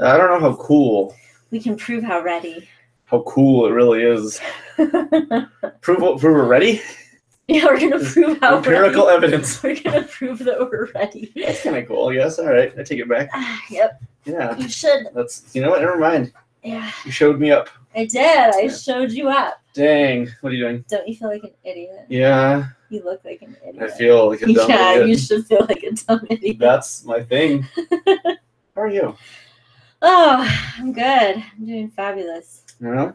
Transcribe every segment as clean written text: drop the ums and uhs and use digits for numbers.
I don't know how cool. We can prove how ready. How cool it really is. Prove we're ready? Yeah, we're going to prove how Empirical evidence. We're going to prove that we're ready. That's kind of cool, yes. All right, I take it back. Yep. Yeah. You should. You know what? Never mind. Yeah. You showed me up. I did. I showed you up. Dang. What are you doing? Don't you feel like an idiot? Yeah. You look like an idiot. I feel like a dumb idiot. Yeah, you should feel like a dumb idiot. That's my thing. How are you? Oh, I'm good. I'm doing fabulous. Yeah.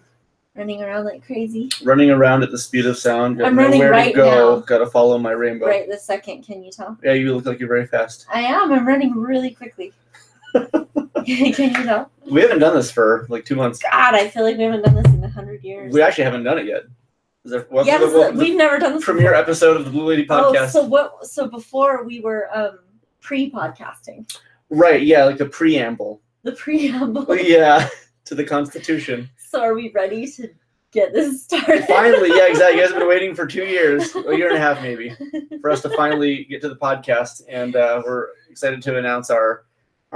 Running around like crazy. Running around at the speed of sound. I'm running right now. Gotta follow my rainbow. Right this second. Can you tell? Yeah, you look like you're very fast. I am. I'm running really quickly. Can you tell? We haven't done this for like 2 months. God, I feel like we haven't done this in 100 years. We actually haven't done it yet. We've never done this premiere episode of the Blue Lady podcast. Oh, so before we were pre-podcasting. Right, yeah, like the preamble. The preamble. Yeah, to the Constitution. So are we ready to get this started? Finally, yeah, exactly. You guys have been waiting for 2 years, a year and a half maybe, for us to finally get to the podcast, and we're excited to announce our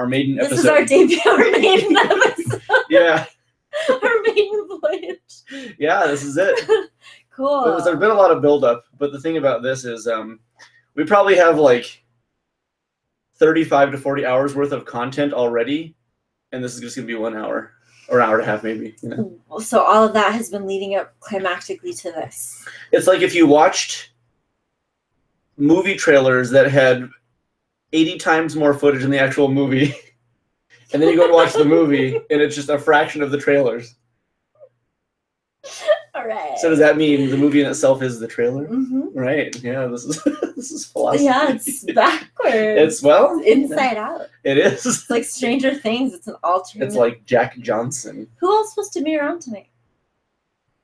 maiden episode. This is our debut, our maiden episode. Yeah. Our maiden voyage. Yeah, this is it. Cool. There's been a lot of buildup, but the thing about this is we probably have like 35 to 40 hours worth of content already, and this is just going to be 1 hour. Or an hour and a half, maybe. You know? So all of that has been leading up climactically to this. It's like if you watched movie trailers that had 80 times more footage in the actual movie, and then you go and watch the movie, and it's just a fraction of the trailers. All right. So does that mean the movie in itself is the trailer? Mm-hmm. Right. Yeah. This is philosophy. Yeah, it's backwards. It's inside out. It is. It's like Stranger Things. It's an alternate. It's like Jack Johnson. Who else supposed to be around tonight?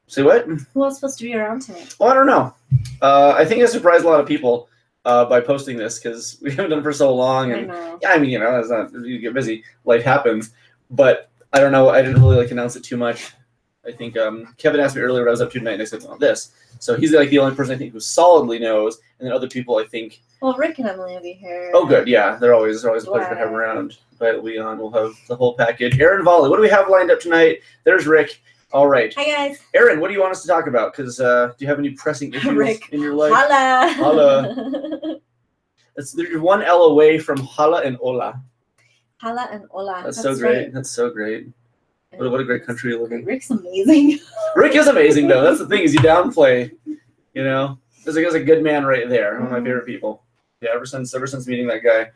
Say what? Who else supposed to be around tonight? Well, I don't know. I think I surprised a lot of people by posting this because we haven't done it for so long. And I know. Yeah, I mean, it's not, you get busy, life happens. But I don't know. I didn't really announce it too much. I think Kevin asked me earlier what I was up to tonight, and I said, well, this. So he's the only person I think who solidly knows, and then other people I think. Well, Rick and Emily will be here. Oh, good, yeah, they're always a pleasure to have them around. But Leon will have the whole package. Aaron Volley, what do we have lined up tonight? There's Rick. All right. Hi guys. Aaron, what do you want us to talk about? Because do you have any pressing issues in your life? Holla. Holla. You're one L away from holla and hola. Holla and hola. That's so great. Right. That's so great. What a great country you live in. Rick's amazing. Rick is amazing, though. That's the thing, is you downplay, There's a good man right there. One of my favorite people. Yeah, ever since meeting that guy,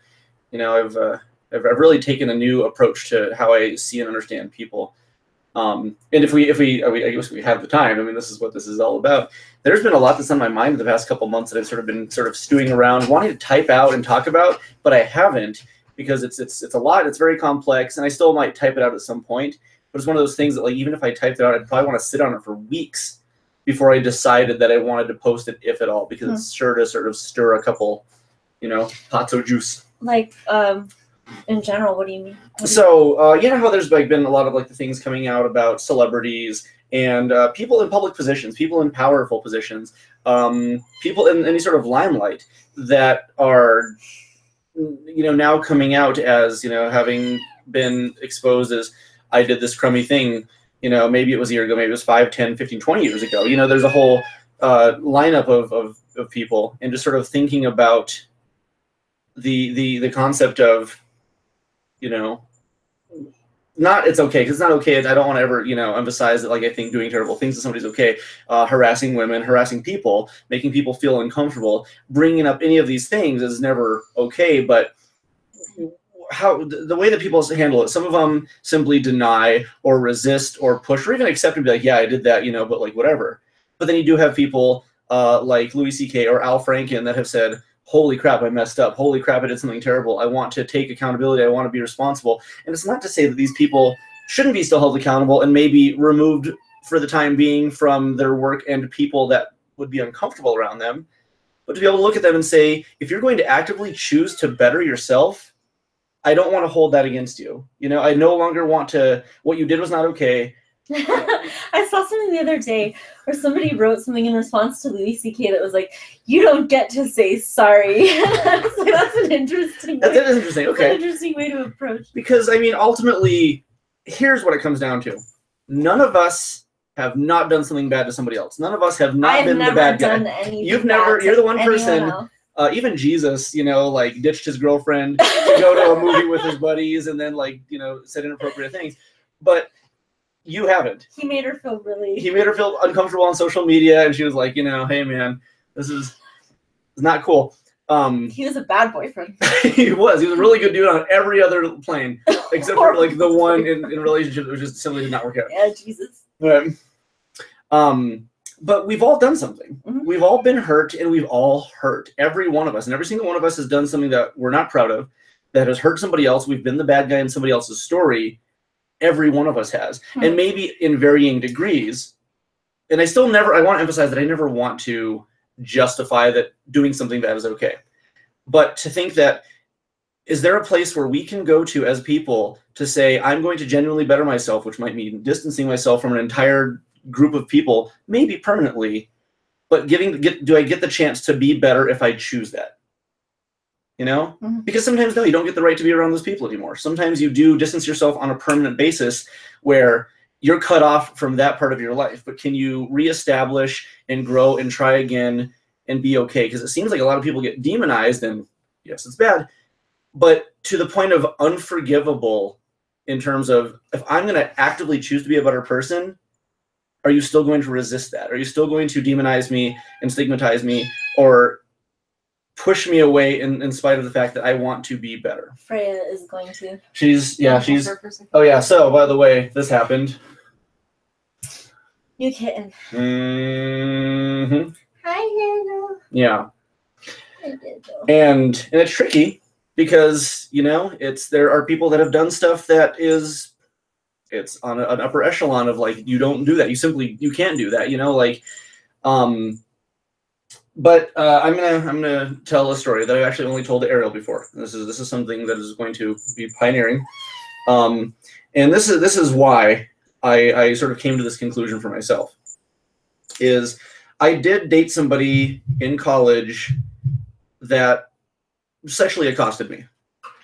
I've really taken a new approach to how I see and understand people. And if we I guess we have the time. I mean, this is what this is all about. There's been a lot that's on my mind in the past couple months that I've been stewing around, wanting to type out and talk about, but I haven't because it's a lot. It's very complex, and I still might type it out at some point. But it's one of those things that, even if I typed it out, I'd probably want to sit on it for weeks before I decided that I wanted to post it, if at all, because it's sure to stir a couple, pots of juice. Like, in general, what do you mean? You know how there's been a lot of the things coming out about celebrities and people in public positions, people in powerful positions, people in any sort of limelight that are, now coming out as, having been exposed as, I did this crummy thing, maybe it was a year ago, maybe it was 5, 10, 15, 20 years ago. There's a whole lineup of people, and just thinking about the concept of, not it's okay, because it's not okay. I don't want to ever, emphasize that, I think doing terrible things to somebody's okay. Harassing women, harassing people, making people feel uncomfortable, bringing up any of these things is never okay, but how the way that people handle it, some of them simply deny or resist or push or even accept and be like, yeah, I did that, but whatever. But then you do have people like Louis C.K. or Al Franken that have said, holy crap, I messed up. Holy crap, I did something terrible. I want to take accountability. I want to be responsible. And it's not to say that these people shouldn't be still held accountable and maybe removed for the time being from their work and people that would be uncomfortable around them, but to be able to look at them and say, if you're going to actively choose to better yourself, I don't want to hold that against you. I no longer want to, what you did was not okay. I saw something the other day where somebody wrote something in response to Louis C.K. that was like, "You don't get to say sorry." So that's an interesting. That is interesting. Okay. An interesting way to approach. Because I mean, ultimately, here's what it comes down to: none of us have not done something bad to somebody else. None of us have not been the bad guy. You've never. You're the one person. Even Jesus, like ditched his girlfriend to go to a movie with his buddies, and then said inappropriate things, but. You haven't. He made her feel uncomfortable on social media, and she was like, hey man, this is not cool. He was a bad boyfriend. He was a really good dude on every other plane, except for like the one in relationship that just simply did not work out. Yeah, Jesus. But we've all done something. Mm-hmm. We've all been hurt, and we've all hurt. Every one of us, and every single one of us has done something that we're not proud of, that has hurt somebody else. We've been the bad guy in somebody else's story. Every one of us has, and maybe in varying degrees. And I want to emphasize that I never want to justify that doing something bad is okay. But to think that, is there a place where we can go to as people to say, I'm going to genuinely better myself, which might mean distancing myself from an entire group of people, maybe permanently, but do I get the chance to be better if I choose that? Because sometimes, no, you don't get the right to be around those people anymore. Sometimes you do distance yourself on a permanent basis where you're cut off from that part of your life. But can you reestablish and grow and try again and be okay? Because it seems like a lot of people get demonized, and yes, it's bad, but to the point of unforgivable in terms of, if I'm going to actively choose to be a better person, are you still going to resist that? Are you still going to demonize me and stigmatize me, or push me away in spite of the fact that I want to be better? Freya is going to. She's. Oh yeah. So by the way, this happened. New kitten. Mm-hmm. Hi, Hannah. Yeah. Hi, Dizzle. And it's tricky because there are people that have done stuff that it's on an upper echelon of like, you don't do that. You can't do that. But I'm gonna tell a story that I've actually only told to Ariel before. This is something that is going to be pioneering, and this is why I sort of came to this conclusion for myself. Is I did date somebody in college that sexually accosted me,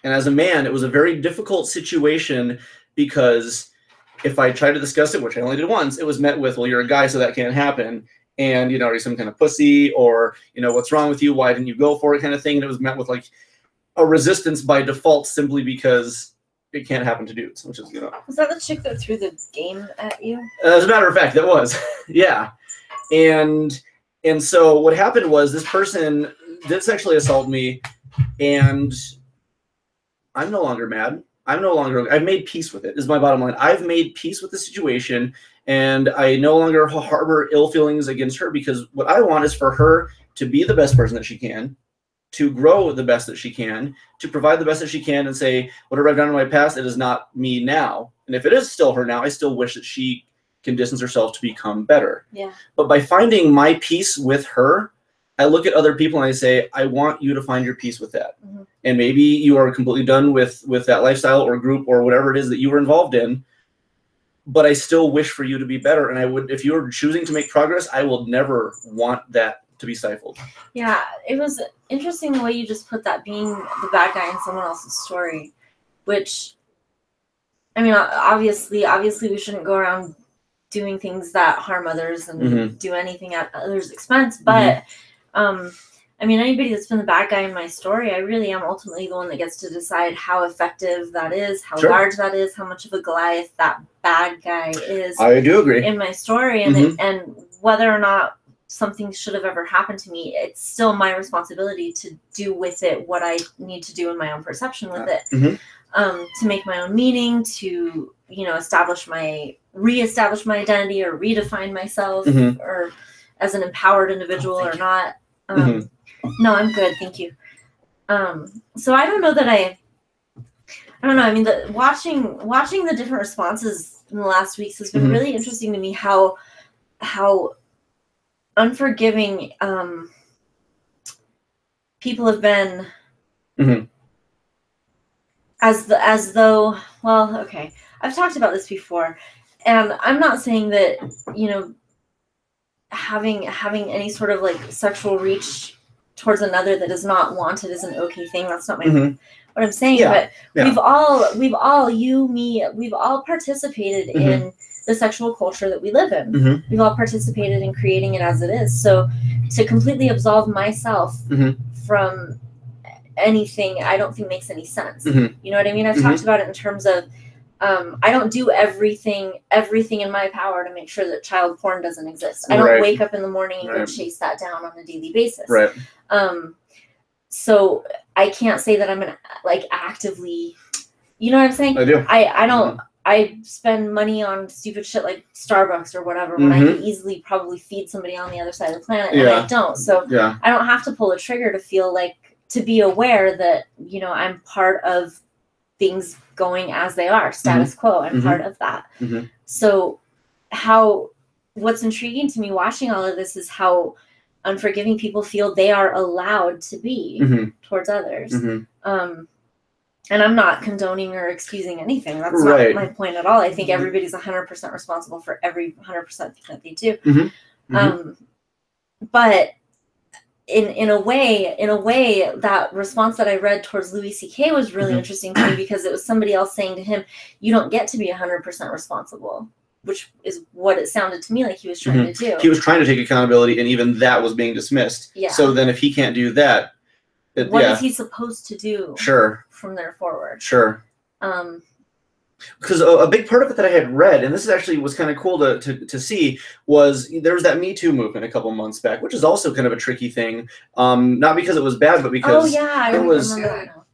and as a man, it was a very difficult situation because if I tried to discuss it, which I only did once, it was met with, well, you're a guy, so that can't happen. And, are you some kind of pussy, or, what's wrong with you? Why didn't you go for it, kind of thing? And it was met with like a resistance by default simply because it can't happen to dudes, which is, Was that the chick that threw the game at you? As a matter of fact, that was. Yeah. And so what happened was this person did sexually assault me, and I'm no longer mad. I've made peace with it, is my bottom line. I've made peace with the situation, and I no longer harbor ill feelings against her, because what I want is for her to be the best person that she can, to grow the best that she can, to provide the best that she can, and say, whatever I've done in my past, it is not me now. And if it is still her now, I still wish that she can distance herself to become better. Yeah. But by finding my peace with her, I look at other people and I say, I want you to find your peace with that. Mm-hmm. And maybe you are completely done with that lifestyle or group or whatever it is that you were involved in, but I still wish for you to be better. And I would, if you're choosing to make progress, I will never want that to be stifled. Yeah, it was interesting the way you just put that, being the bad guy in someone else's story, which, I mean, obviously we shouldn't go around doing things that harm others and mm-hmm. do anything at others' expense. But, mm-hmm. I mean, anybody that's been the bad guy in my story, I really am ultimately the one that gets to decide how effective that is, how large that is, how much of a Goliath that bad guy is. I do agree. In my story, and mm-hmm. and whether or not something should have ever happened to me, it's still my responsibility to do with it what I need to do in my own perception with it, mm-hmm. To make my own meaning, to, you know, reestablish my identity or redefine myself, mm-hmm. or as an empowered individual or not. Mm-hmm. No, I'm good, thank you. So I don't know that I don't know. I mean, watching the different responses in the last weeks has been mm-hmm. really interesting to me. How unforgiving people have been, mm-hmm. as though, well, okay, I've talked about this before, And I'm not saying that, you know, having any sort of like sexual reach towards another that is not wanted is an okay thing. That's not my what I'm saying. But we've all, you, me, we've all participated in the sexual culture that we live in. We've all participated in creating it as it is. So to completely absolve myself from anything, I don't think makes any sense. You know what I mean? I've talked about it in terms of I don't do everything in my power to make sure that child porn doesn't exist. I don't wake up in the morning and go chase that down on a daily basis. So I can't say that I'm gonna like actively, you know what I'm saying? I do. I don't. I spend money on stupid shit like Starbucks or whatever when I can easily probably feed somebody on the other side of the planet, and I don't. So I don't have to pull a trigger to feel like, to be aware that, you know, I'm part of things going as they are, status quo. I'm part of that. So what's intriguing to me watching all of this is how unforgiving people feel they are allowed to be towards others. And I'm not condoning or excusing anything. That's not my point at all. I think everybody's 100% responsible for every 100% thing that they do. But in a way, that response that I read towards Louis C.K. was really interesting to me, because it was somebody else saying to him, you don't get to be 100% responsible, which is what it sounded to me like he was trying to do. He was trying to take accountability, and even that was being dismissed. So then if he can't do that, what is he supposed to do from there forward? Because a big part of it that I had read, and this actually was kind of cool to see, was there was that Me Too movement a couple months back, which is also kind of a tricky thing. Not because it was bad, but because it was,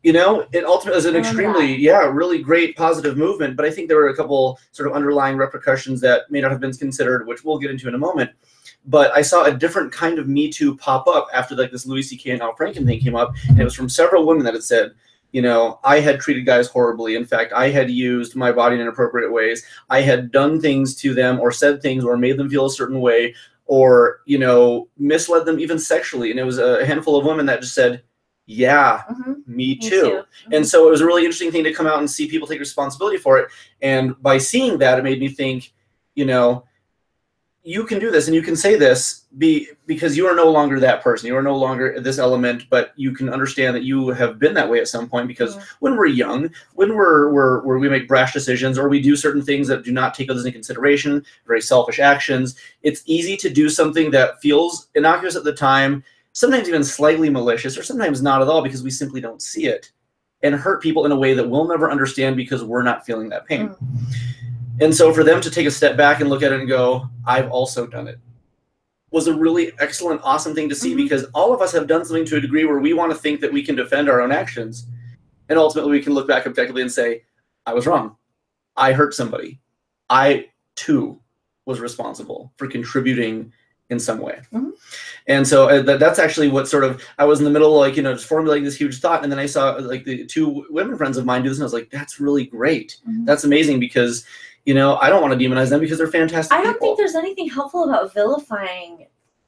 you know, it ultimately was an extremely, really great positive movement. But I think there were a couple sort of underlying repercussions that may not have been considered, which we'll get into in a moment. But I saw a different kind of Me Too pop up after like this Louis C.K. and Al Franken thing came up, and it was from several women that had said, you know, I had treated guys horribly. In fact, I had used my body in inappropriate ways. I had done things to them or said things or made them feel a certain way, or, you know, misled them even sexually. And it was a handful of women that just said, yeah, me too. And so it was a really interesting thing to come out and see people take responsibility for it. And by seeing that, it made me think, you know, you can do this and you can say this because you are no longer that person. You are no longer this element, but you can understand that you have been that way at some point, because when we're young, when we make brash decisions or we do certain things that do not take others into consideration, very selfish actions, it's easy to do something that feels innocuous at the time, sometimes even slightly malicious, or sometimes not at all, because we simply don't see it, and hurt people in a way that we'll never understand because we're not feeling that pain. And so for them to take a step back and look at it and go, I've also done it, was a really excellent, awesome thing to see, because all of us have done something to a degree where we want to think that we can defend our own actions. And ultimately we can look back objectively and say, I was wrong. I hurt somebody. I too was responsible for contributing in some way. And so that's actually what sort of, I was in the middle, like, you know, just formulating this huge thought. And then I saw like the two women friends of mine do this, and I was like, that's really great. That's amazing, because, you know, I don't want to demonize them because they're fantastic people. I don't think there's anything helpful about vilifying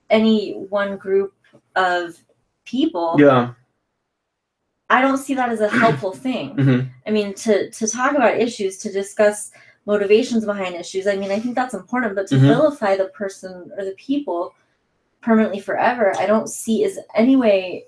any one group of people. I don't see that as a helpful thing. I mean, to talk about issues, to discuss motivations behind issues, I mean, I think that's important, but to vilify the person or the people permanently forever, I don't see is any way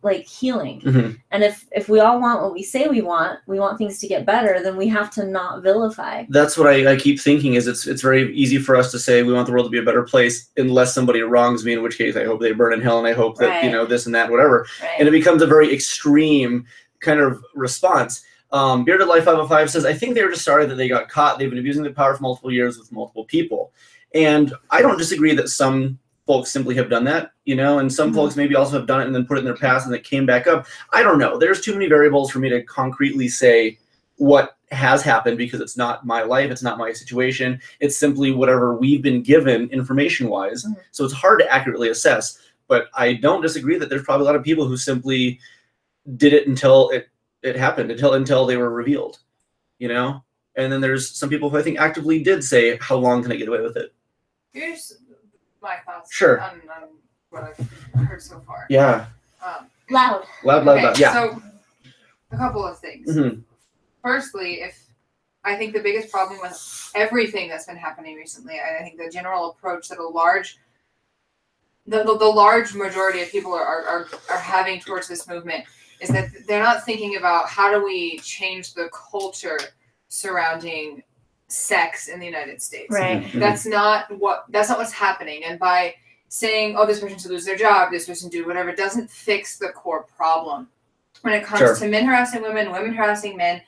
like healing. And if we all want what we say we want things to get better, then we have to not vilify. That's what I keep thinking, is it's very easy for us to say we want the world to be a better place unless somebody wrongs me, in which case I hope they burn in hell, and I hope that, you know, this and that, whatever. And it becomes a very extreme kind of response. Bearded Life 505 says, I think they were just sorry that they got caught. They've been abusing the power for multiple years with multiple people. And I don't disagree that some folks simply have done that, you know, and some folks maybe also have done it and then put it in their past and it came back up. I don't know. There's too many variables for me to concretely say what has happened, because it's not my life. It's not my situation. It's simply whatever we've been given information-wise. So it's hard to accurately assess. But I don't disagree that there's probably a lot of people who simply did it until it happened, until they were revealed, you know? And then there's some people who I think actively did say, how long can I get away with it? Here's my thoughts on what I've heard so far. Loud. Yeah. So a couple of things. Firstly, if I think the biggest problem with everything that's been happening recently, I think the general approach that the large majority of people are having towards this movement is that they're not thinking about how do we change the culture surrounding sex in the United States. Right. Mhm. That's not what's happening. And by saying, oh, this person should lose their job, this person do whatever, doesn't fix the core problem. When it comes Sure. to men harassing women, women harassing men,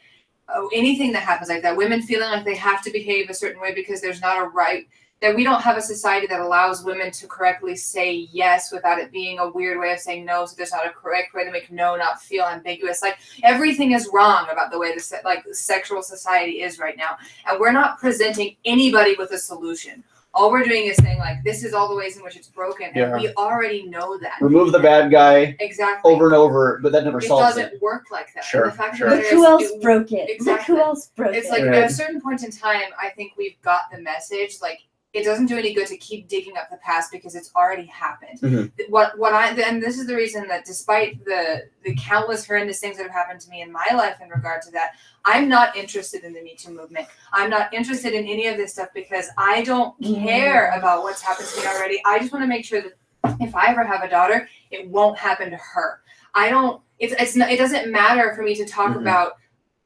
anything that happens like that, women feeling like they have to behave a certain way because there's not a right, that we don't have a society that allows women to correctly say yes without it being a weird way of saying no, so there's not a correct way to make no not feel ambiguous. Like, everything is wrong about the way the sexual society is right now, and we're not presenting anybody with a solution. All we're doing is saying, like, this is all the ways in which it's broken, and Yeah. we already know that. Remove the bad guy Exactly. over and over, but that never It solves it. doesn't work like that. Sure, And the fact sure. of the Look matter who is, else broke it. Exactly. Look who else broke it's it. like Right. at a certain point in time, I think we've got the message. Like, it doesn't do any good to keep digging up the past because it's already happened. Mhm. And this is the reason that despite the countless horrendous things that have happened to me in my life in regard to that, I'm not interested in the Me Too movement. I'm not interested in any of this stuff because I don't care about what's happened to me already. I just want to make sure that if I ever have a daughter, it won't happen to her. It doesn't matter for me to talk Mhm. about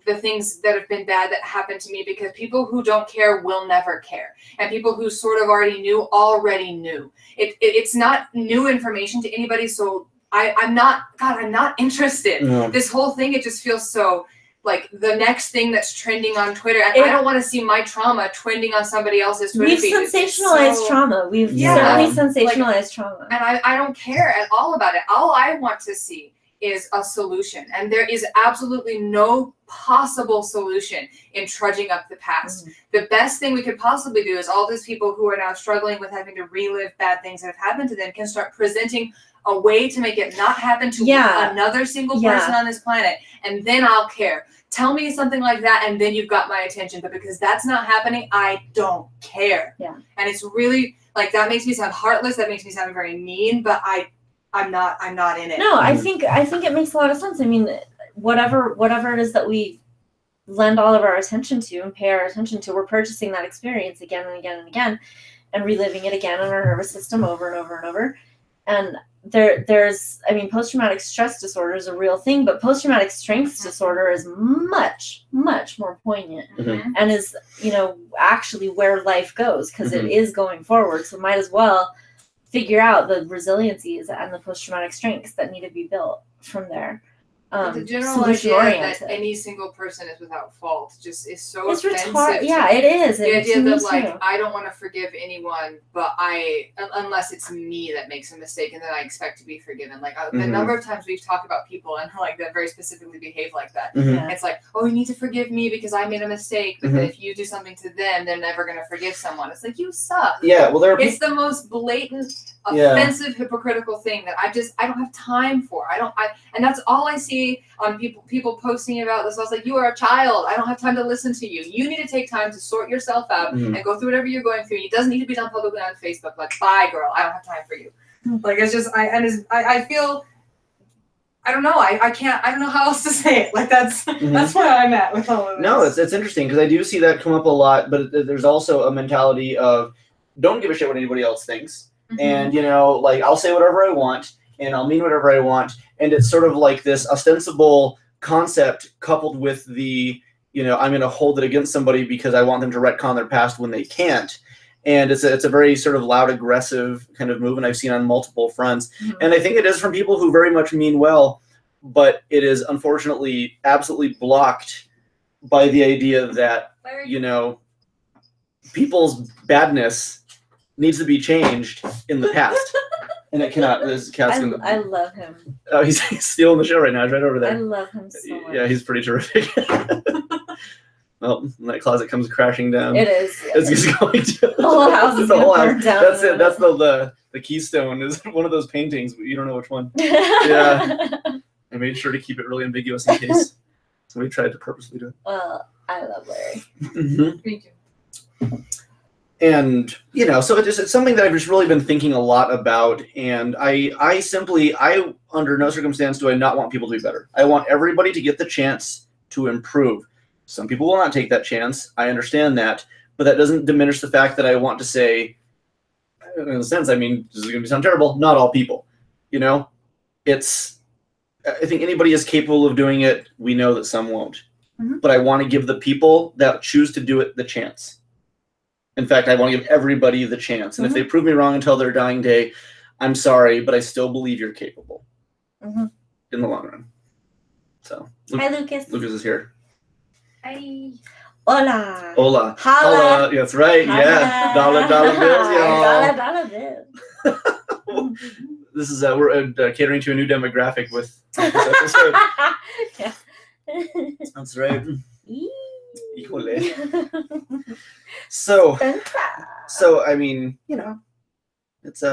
the things that have been bad that happened to me because people who don't care will never care. And people who sort of already knew. It's not new information to anybody, so I'm not interested. No. This whole thing, it just feels so like the next thing that's trending on Twitter. And I It- don't want to see my trauma trending on somebody else's Twitter We've feed. It's sensationalized so- trauma. We've Yeah. certainly sensationalized trauma. And I don't care at all about it. All I want to see is a solution. And there is absolutely no possible solution in trudging up the past. The best thing we could possibly do is all these people who are now struggling with having to relive bad things that have happened to them can start presenting a way to make it not happen to Yeah. another single Yeah. person on this planet. And then I'll care. Tell me something like that and then you've got my attention. But because that's not happening, I don't care. Yeah. And it's really like, that makes me sound heartless. That makes me sound very mean, but I'm not in it. No, I think it makes a lot of sense. I mean, whatever it is that we lend all of our attention to and pay our attention to, we're purchasing that experience again and again and again, and reliving it again in our nervous system over and over and over. And there's, I mean, post-traumatic stress disorder is a real thing, but post-traumatic strength disorder is much, much more poignant Mhm. and is, actually where life goes because it is going forward. So might as well figure out the resiliencies and the post-traumatic strengths that need to be built from there. The general Solution idea oriented. that any single person is without fault just is so It's offensive. retarded. to Yeah, me. it is. The And idea to me that, like, too. I don't want to forgive anyone, but unless it's me that makes a mistake, and then I expect to be forgiven. Like, the Mhm. number of times we've talked about people and like that very specifically behave like that. Mhm. Yeah. It's like, oh, you need to forgive me because I made a mistake, but Mhm. then if you do something to them, they're never gonna forgive someone. It's like, you suck. Yeah, well, there are It's the most blatant, Yeah. offensive, hypocritical thing that I don't have time for. And that's all I see on people posting about this. I was like, you are a child. I don't have time to listen to you. You need to take time to sort yourself out Mhm. and go through whatever you're going through. It doesn't need to be done publicly on Facebook. Like, bye, girl. I don't have time for you. Like, it's just, I feel, I don't know. I don't know how else to say it. Like, that's where I'm at with all of this. No, it's interesting because I do see that come up a lot, but there's also a mentality of don't give a shit what anybody else thinks. Mhm. And, like, I'll say whatever I want and I'll mean whatever I want. And it's sort of like this ostensible concept coupled with the, I'm going to hold it against somebody because I want them to retcon their past when they can't. And it's a very sort of loud, aggressive kind of movement I've seen on multiple fronts. Mhm. And I think it is from people who very much mean well, but it is unfortunately absolutely blocked by the idea that, people's badness needs to be changed in the past. And it cannot. This cat's gonna. I love him. Oh, he's stealing the show right now. He's right over I there. love him so much. Yeah, he's pretty terrific. Well, when that closet comes crashing down, It is. it's just going to. The whole house is The gonna whole burn house. down That's in a it. That's the keystone. Is one of those paintings, but you don't know which one. Yeah. I made sure to keep it really ambiguous in case somebody tried to purposely do it. Well, I love Larry. Mm-hmm. Me too. And so it's something that I've just really been thinking a lot about, and I under no circumstance do I not want people to be better. I want everybody to get the chance to improve. Some people will not take that chance. I understand that, but that doesn't diminish the fact that I want to say, in a sense, I mean, this is going to sound terrible. Not all people, you know, I think anybody is capable of doing it. We know that some won't, but I want to give the people that choose to do it the chance. In fact, I want to give everybody the chance. And if they prove me wrong until their dying day, I'm sorry, but I still believe you're capable in the long run. So, hi, Lucas. Lucas is here. Hi. Hola. Hola. Holla. That's right. Holla. Yeah. Dollar bills, y'all. Dollar bills. This is we're catering to a new demographic with this episode. Yeah. That's right. Híjole. So I mean, you know, it's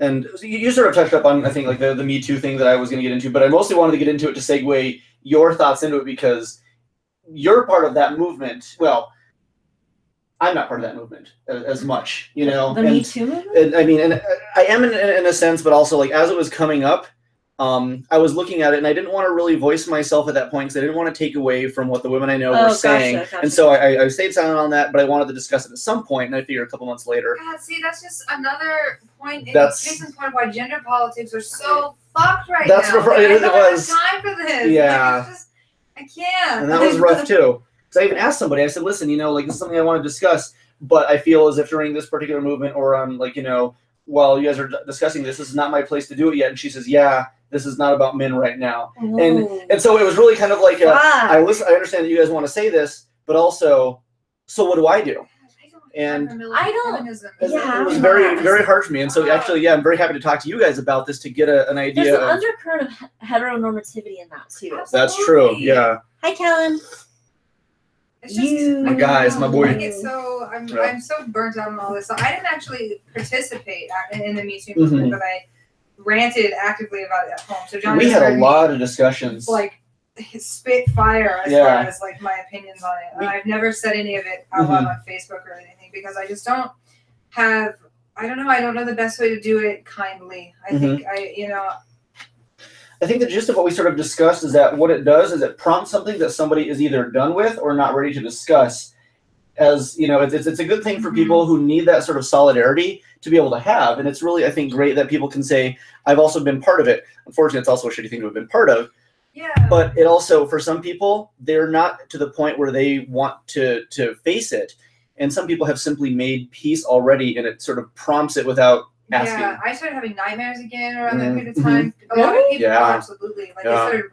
and you sort of touched up on, I think, like the Me Too thing that I was going to get into, but I mostly wanted to get into it to segue your thoughts into it because you're part of that movement. Well, I'm not part of that movement as much, you know. The Me Too movement? And I mean, and I am in a sense, but also like as it was coming up, I was looking at it and I didn't want to really voice myself at that point because I didn't want to take away from what the women I know were saying. Gotcha. And so I stayed silent on that, but I wanted to discuss it at some point, and I figured a couple months later. God, see, that's just another point. Case in point why gender politics are so fucked right now. It was time for this. Yeah. Like, it's just, I can't. And that was rough too. So I even asked somebody, I said, listen, you know, like this is something I want to discuss, but I feel as if during this particular movement or on like, you know, while you guys are discussing this is not my place to do it yet. And she says, yeah, this is not about men right now. And so it was really kind of like, I understand that you guys want to say this, but also, so what do I do? And I don't. It was very, very hard for me. And so actually, yeah, I'm very happy to talk to you guys about this to get an idea. There's an undercurrent of heteronormativity in that too. Absolutely. That's true. Yeah. Hi, Kellen. It's just, my guys, my boy. I'm so burnt out on all this. So I didn't actually participate in the Me Too movement, but I ranted actively about it at home. So John, we had a lot of discussions. Like spit fire as far as like my opinions on it. I've never said any of it out loud on Facebook or anything because I just don't have. I don't know the best way to do it kindly. I think I think the gist of what we sort of discussed is that what it does is it prompts something that somebody is either done with or not ready to discuss. As you know, it's a good thing for people who need that sort of solidarity to be able to have. And it's really, I think, great that people can say, I've also been part of it. Unfortunately, it's also a shitty thing to have been part of. Yeah. But it also, for some people, they're not to the point where they want to face it. And some people have simply made peace already, and it sort of prompts it without asking. Yeah, I started having nightmares again around that period of time. A lot of people, absolutely. Like, they started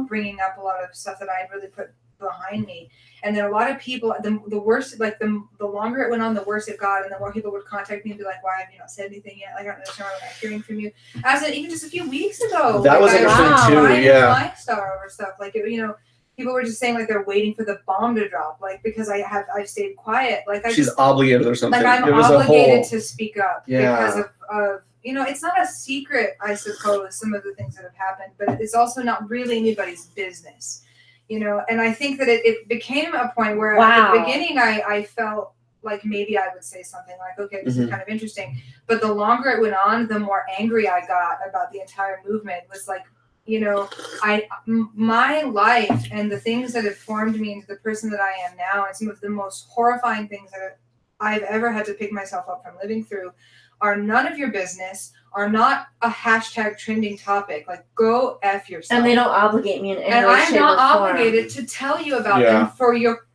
bringing up a lot of stuff that I'd really put behind me. And then a lot of people, the worse, like the longer it went on, the worse it got, and the more people would contact me and be like, "Why have you not said anything yet? Like, I don't understand why I'm not hearing from you." As in, even just a few weeks ago, that was interesting too. Yeah, 5-star over stuff like it, you know. People were just saying like they're waiting for the bomb to drop, like because I've stayed quiet, like she's obligated or something. Like I'm obligated to speak up because of you know, it's not a secret, I suppose, some of the things that have happened, but it's also not really anybody's business. You know, and I think that it became a point where at the beginning I felt like maybe I would say something like, okay, this is kind of interesting. But the longer it went on, the more angry I got about the entire movement. It was like, you know, my life and the things that have formed me into the person that I am now, and some of the most horrifying things that I've ever had to pick myself up from living through are none of your business, are not a hashtag trending topic. Like, go F yourself. And they don't obligate me in any way, and I'm shape, not or obligated to tell you about them for your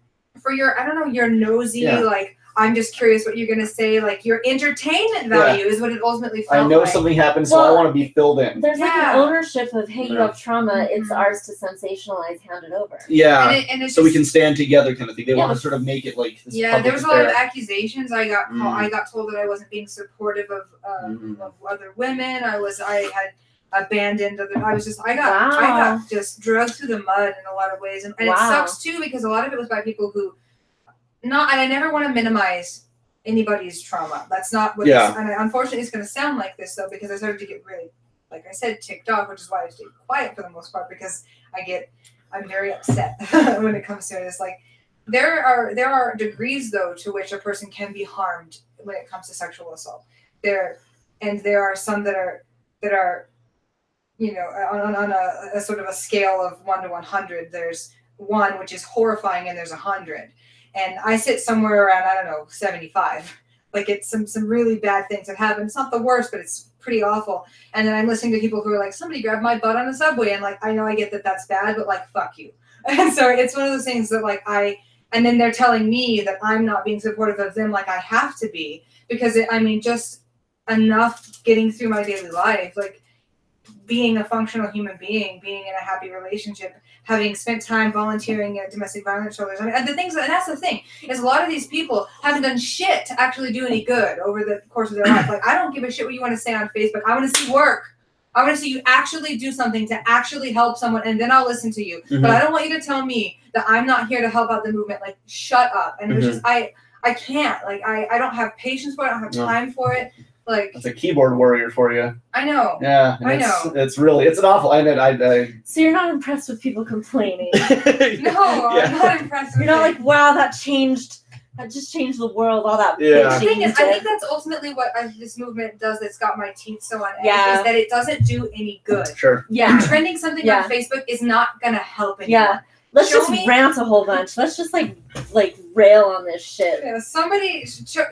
I don't know, your nosy, like, I'm just curious what you're going to say. Like, your entertainment value is what it ultimately felt like. I know something happened, so I want to be filled in. There's like an ownership of, hey, you have trauma. It's ours to sensationalize, hand it over. Yeah, and it's so we can stand together kind of thing. They want to sort of make it like this. Yeah, there was a lot of accusations. I got told that I wasn't being supportive of other women. I had abandoned other. I got just drugged through the mud in a lot of ways. And it sucks too because a lot of it was by people who and I never want to minimize anybody's trauma. That's not what this, and unfortunately it's going to sound like this though, because I started to get really, like I said, ticked off, which is why I stayed quiet for the most part, because I'm very upset when it comes to it. It's like, there are degrees though to which a person can be harmed when it comes to sexual assault. There are some that are you know, on a sort of a scale of 1 to 100, there's 1, which is horrifying, and there's 100. And I sit somewhere around, I don't know, 75. Like, it's some really bad things that happen. It's not the worst, but it's pretty awful. And then I'm listening to people who are like, somebody grabbed my butt on the subway. And like, I know I get that that's bad, but like, fuck you. And so it's one of those things that like and then they're telling me that I'm not being supportive of them like I have to be, because just enough getting through my daily life, like being a functional human being, being in a happy relationship, having spent time volunteering at domestic violence shelters. I mean, and that's the thing, is a lot of these people haven't done shit to actually do any good over the course of their life. Like, I don't give a shit what you want to say on Facebook. I want to see work. I want to see you actually do something to actually help someone, and then I'll listen to you. Mm-hmm. But I don't want you to tell me that I'm not here to help out the movement. Like, shut up. And there's just, I can't. Like, I don't have patience for it. I don't have time for it. Like, it's a keyboard warrior for you. I know. Yeah, I know. It's really, it's an awful. So you're not impressed with people complaining? No, yeah. I'm not impressed. You're not like, wow, that just changed the world. All that. Yeah. The thing is, I think that's ultimately what this movement does. That's got my teeth so on edge. Is that it doesn't do any good. Sure. Yeah. Trending something on Facebook is not gonna help anyone. Yeah. Let's just rant a whole bunch. Let's just like rail on this shit. Yeah, somebody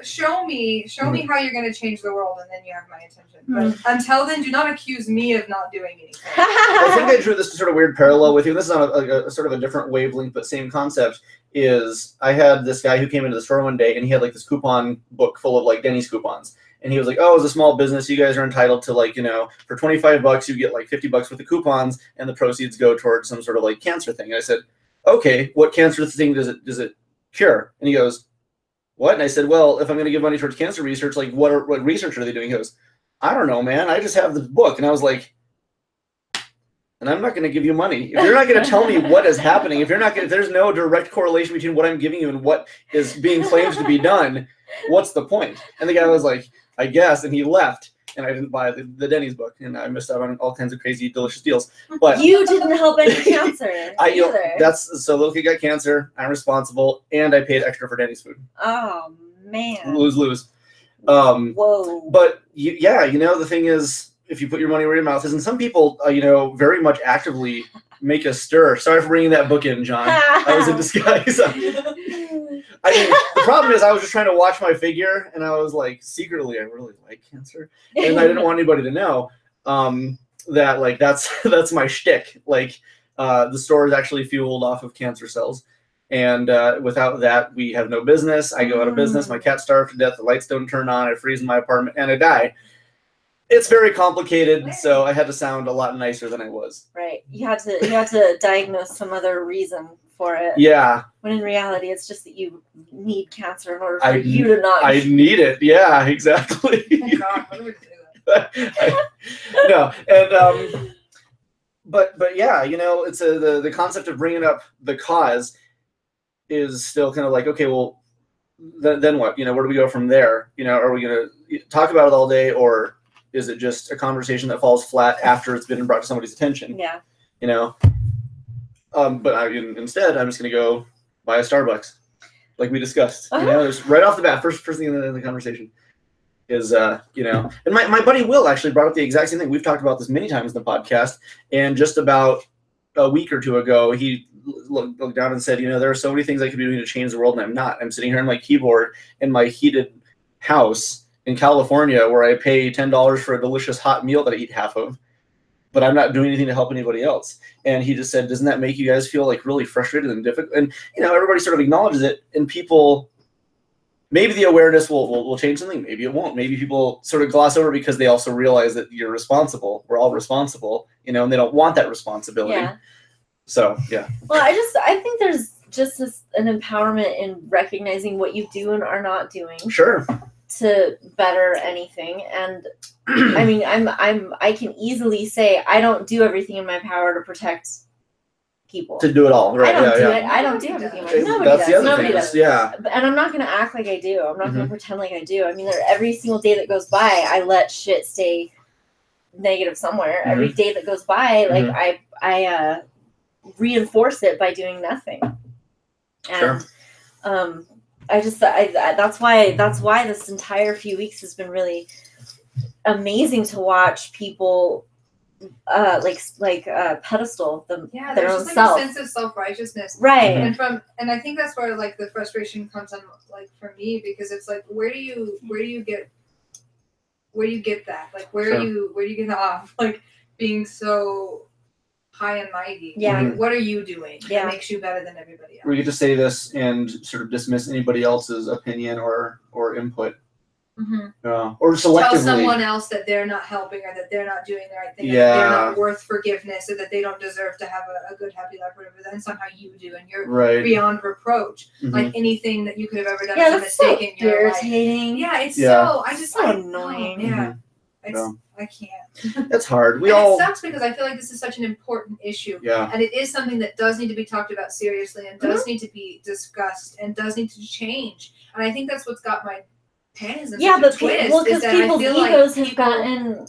show me how you're going to change the world, and then you have my attention. But until then, do not accuse me of not doing anything. I think I drew this sort of weird parallel with you. This is on a sort of a different wavelength, but same concept. Is I had this guy who came into the store one day, and he had like this coupon book full of like Denny's coupons. And he was like, oh, as a small business, you guys are entitled to, like, you know, for $25, you get like $50 worth of coupons, and the proceeds go towards some sort of like cancer thing. And I said, okay, what cancer thing does it cure? And he goes, what? And I said, well, if I'm going to give money towards cancer research, like what research are they doing? He goes, I don't know, man. I just have this book. And I was like, and I'm not going to give you money. If you're not going to tell me what is happening, if there's no direct correlation between what I'm giving you and what is being claimed to be done, what's the point? And the guy was like, I guess, and he left, and I didn't buy the Denny's book, and I missed out on all kinds of crazy, delicious deals. But you didn't help any cancer either. So little kid got cancer. I'm responsible, and I paid extra for Denny's food. Oh man, lose. Whoa. But the thing is, if you put your money where your mouth is, and some people, very much actively make a stir. Sorry for bringing that book in, John. I was in disguise. I mean, the problem is I was just trying to watch my figure, and I was like, secretly, I really like cancer, and I didn't want anybody to know that like that's my shtick. Like, the store is actually fueled off of cancer cells, and without that, we have no business. I go out of business. My cat starved to death. The lights don't turn on. I freeze in my apartment, and I die. It's very complicated, so I had to sound a lot nicer than I was. Right. You had to diagnose some other reason for it. Yeah. When in reality, it's just that you need cancer in order for you to not. I need it. Yeah, exactly. Oh God, what do we do? No, and but yeah, it's the concept of bringing up the cause is still kind of like, okay, well, then what? Where do we go from there? Are we going to talk about it all day, or is it just a conversation that falls flat after it's been brought to somebody's attention? Yeah. But instead, I'm just going to go buy a Starbucks, like we discussed. It's right off the bat, first thing in the conversation is, and my buddy Will actually brought up the exact same thing. We've talked about this many times in the podcast, and just about a week or two ago, he looked down and said, there are so many things I could be doing to change the world, and I'm not. I'm sitting here on my keyboard in my heated house in California, where I pay $10 for a delicious hot meal that I eat half of, but I'm not doing anything to help anybody else. And he just said, doesn't that make you guys feel like really frustrated and difficult? And, everybody sort of acknowledges it, and people, maybe the awareness will change something. Maybe it won't. Maybe people sort of gloss over because they also realize that you're responsible. We're all responsible, and they don't want that responsibility. Yeah. So, yeah. Well, I think there's just an empowerment in recognizing what you do and are not doing. Sure. To better anything. And I mean, I can easily say I don't do everything in my power to protect people. To do it all, right? I don't do it. I don't do everything. Nobody does. Yeah. And I'm not going to act like I do. I'm not going to pretend like I do. I mean, every single day that goes by, I let shit stay negative somewhere. Every day that goes by, like I reinforce it by doing nothing. And that's why this entire few weeks has been really amazing to watch people pedestal Yeah, their there's own just like self. a sense of self-righteousness. Right. And I think that's where like the frustration comes on, like for me, because it's like where do you get that? Like where do you get off like being so high and mighty? Yeah. Like, what are you doing that Yeah. makes you better than everybody else? We get to say this and sort of dismiss anybody else's opinion or input. Or selectively tell someone else that they're not helping or that they're not doing the right thing, or Yeah. that they're not worth forgiveness, or that they don't deserve to have a good happy life, or whatever. Then somehow you do, and you're right. beyond reproach. Mhm. Like anything that you could have ever done Yeah, is a that's so mistake in your life. irritating. Yeah, it's Yeah. so. I just So I, annoying. Yeah, Yeah. I can't. That's hard. We And all it sucks because I feel like this is such an important issue. Yeah. And it is something that does need to be talked about seriously and does need to be discussed and does need to change. And I think that's what's got my panties in such a twist. Because people's egos have gotten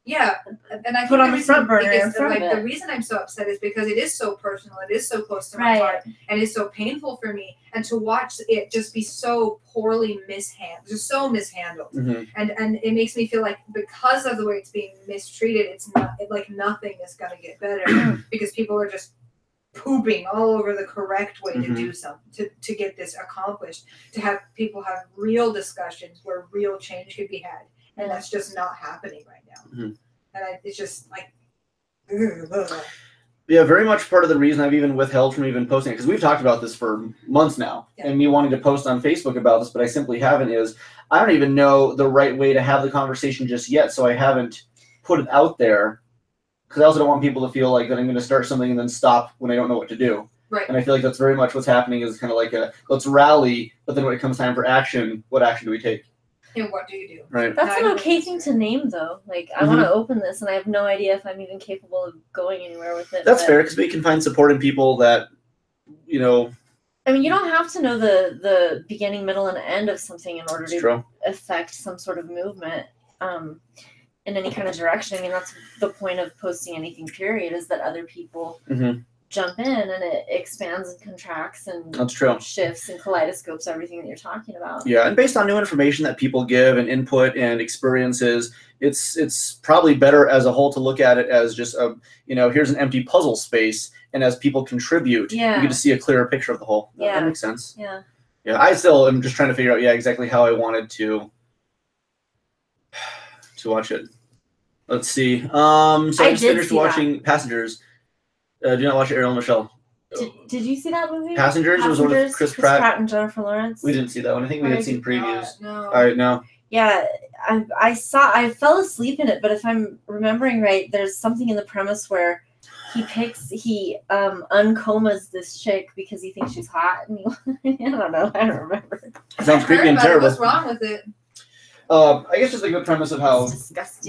and I put think on the front burner in front of it. the reason I'm so upset is because it is so personal, it is so close to my heart, and it's so painful for me. And to watch it just be so poorly mishandled, just so mishandled, and it makes me feel like because of the way it's being mistreated, it's not like nothing is gonna get better because people are just pooping all over the correct way to do something to get this accomplished, to have people have real discussions where real change could be had, and that's just not happening right now. And it's just like yeah, very much part of the reason I've even withheld from even posting it, because we've talked about this for months now, and me wanting to post on Facebook about this, but I simply haven't, is I don't even know the right way to have the conversation just yet, so I haven't put it out there. Because I also don't want people to feel like that I'm going to start something and then stop when I don't know what to do. Right. And I feel like that's very much what's happening, is kind of like a let's rally, but then when it comes time for action, what action do we take? And what do you do? Right. That's an okay thing to name, though. Like, I want to open this, and I have no idea if I'm even capable of going anywhere with it. That's fair, because we can find support in people that, you know. I mean, you don't have to know the beginning, middle, and end of something in order to affect some sort of movement. In any kind of direction. I mean, that's the point of posting anything, period, is that other people jump in and it expands and contracts and that's true. Shifts and kaleidoscopes everything that you're talking about. Yeah, and based on new information that people give and input and experiences, it's probably better as a whole to look at it as just a, here's an empty puzzle space, and as people contribute, you get to see a clearer picture of the whole. That makes sense. Yeah. Yeah, I still am just trying to figure out exactly how I wanted to watch it. Let's see. So I just finished watching Passengers. Do not watch it, Ariel and Michelle. Did you see that movie? Passengers? It was one with Chris Pratt and Jennifer Lawrence. We didn't see that one. I think we had seen previews. No. All right, no. Yeah, I fell asleep in it, but if I'm remembering right, there's something in the premise where he uncomas this chick because he thinks she's hot, and I don't know, I don't remember. Sounds creepy and terrible. What's wrong with it? I guess just a good premise of how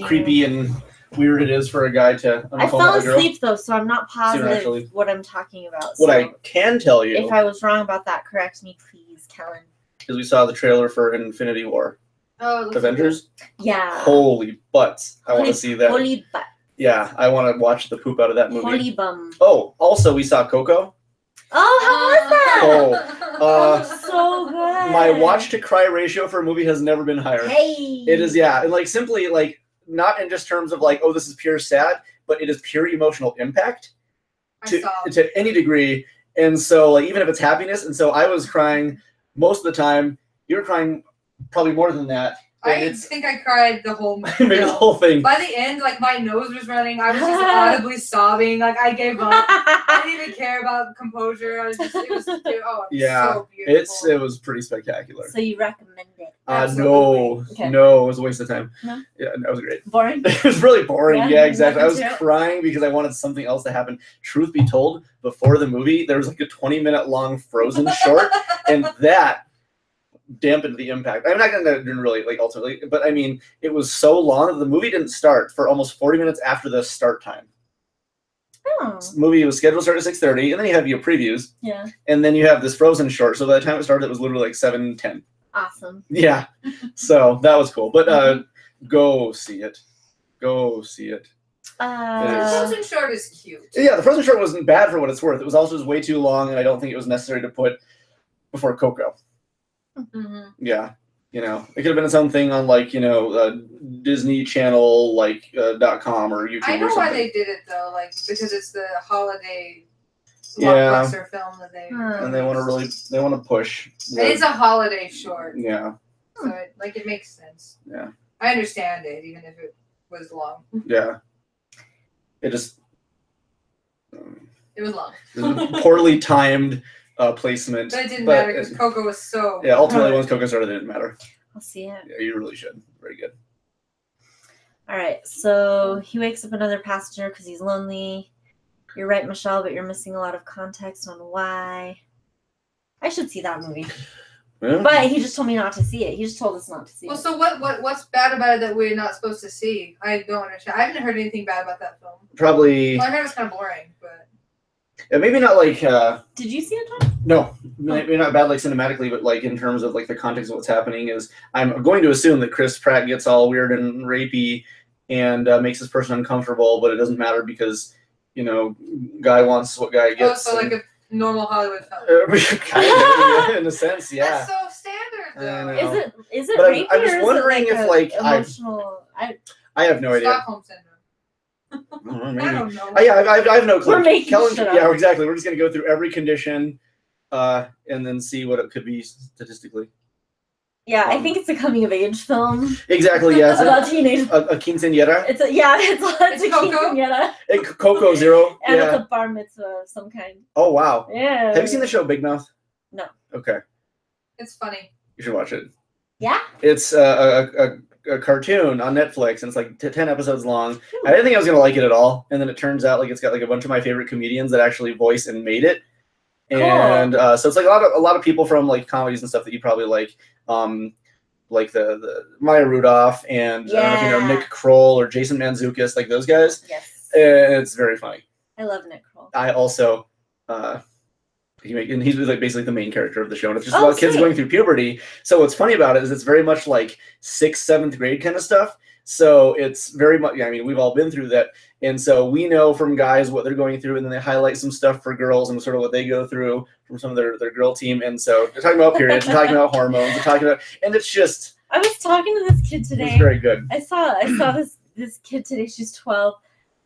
creepy and weird it is for a guy to uncoma I fell a girl. asleep though, so I'm not positive what I'm talking about. What so I can tell you, if I was wrong about that, correct me, please, Kellen. Because we saw the trailer for Infinity War. Oh, Avengers? Yeah. Holy butts. I want to see that. Holy butt. Yeah, I want to watch the poop out of that movie. Holy bum. Oh, also we saw Coco. Oh, how was that? So good. My watch to cry ratio for a movie has never been higher. Hey. It is, yeah. And simply not in just terms of oh, this is pure sad, but it is pure emotional impact to any degree. And so even if it's happiness, and so I was crying most of the time. You were crying probably more than that. I think I cried the whole movie. Maybe the whole thing. By the end, my nose was running. I was just audibly sobbing. I gave up. I didn't even care about composure. It was so beautiful. It was pretty spectacular. So you recommend it? No, okay. No, it was a waste of time. No? Yeah, that was great. Boring? It was really boring. Yeah, exactly. I was too. crying because I wanted something else to happen. Truth be told, before the movie, there was a 20-minute long Frozen short, and that dampened the impact. I'm not gonna really ultimately, but I mean, it was so long that the movie didn't start for almost 40 minutes after the start time. Oh. The movie was scheduled to start at 6:30, and then you have your previews. Yeah. And then you have this Frozen short. So by the time it started, it was literally 7:10. Awesome. Yeah. So that was cool. But go see it. Go see it. The Frozen short is cute. Yeah, the Frozen short wasn't bad for what it's worth. It was also just way too long, and I don't think it was necessary to put before Coco. Mm-hmm. Yeah. You know, it could have been its own thing on like, you know, Disney Channel like .com or YouTube. I know or something. why they did it though, like because it's the holiday Yeah. blockbuster film that they And they want to push. It is a holiday short, Yeah. so it makes sense. Yeah. I understand it, even if it was long. Yeah. It just. It was long. It was a poorly timed placement. But it didn't matter because Coco was so. Yeah, ultimately, once Coco started, it didn't matter. I'll see it. Yeah, you really should. Very good. All right, so he wakes up another passenger because he's lonely. You're right, Michelle, but you're missing a lot of context on why. I should see that movie. Yeah. But he just told me not to see it. He just told us not to see Well, it. so what's bad about it that we're not supposed to see? I don't understand. I haven't heard anything bad about that film. Probably. Well, I heard it was kind of boring, but. Yeah, maybe not like. Did you see it, John? No, maybe not bad like cinematically, but like in terms of like the context of what's happening is I'm going to assume that Chris Pratt gets all weird and rapey and makes this person uncomfortable, but it doesn't matter because, you know, guy wants what guy gets. Oh, so like a normal Hollywood film. Kind of, yeah, in a sense, yeah. That's so standard, though. I know. Is it But rapey I'm or just is it wondering if, a like, emotional? I have no idea. Stockholm syndrome. I don't know, maybe. I don't know. Yeah, I have no clue. We're making shit up. Yeah, exactly. We're just gonna go through every condition, and then see what it could be statistically. Yeah, I think it's a coming of age film Exactly. Yeah. about teenage. A quinceañera. It's a Coco? quinceañera, Coco Zero. and Yeah. it's a bar mitzvah of some kind. Oh wow. Yeah. Have you seen the show Big Mouth? No. Okay. It's funny. You should watch it. Yeah. It's a cartoon on Netflix, and it's like 10 episodes long. I didn't think I was gonna like it at all, and then it turns out like it's got like a bunch of my favorite comedians that actually voiced and made it. And so it's like a lot of people from like comedies and stuff that you probably like the Maya Rudolph and I don't know if you know Nick Kroll or Jason Mantzoukas, like those guys. Yes. And it's very funny. I love Nick Kroll. I also and he's like basically the main character of the show, and it's just about kids going through puberty. So what's funny about it is it's very much like 6th, 7th grade kind of stuff. So it's very much, I mean, we've all been through that. And so we know from guys what they're going through, and then they highlight some stuff for girls and sort of what they go through from some of their girl team. And so they're talking about periods, they're talking about hormones, they're talking about, and it's just. I was talking to this kid today. It's very good. I saw this kid today. She's 12.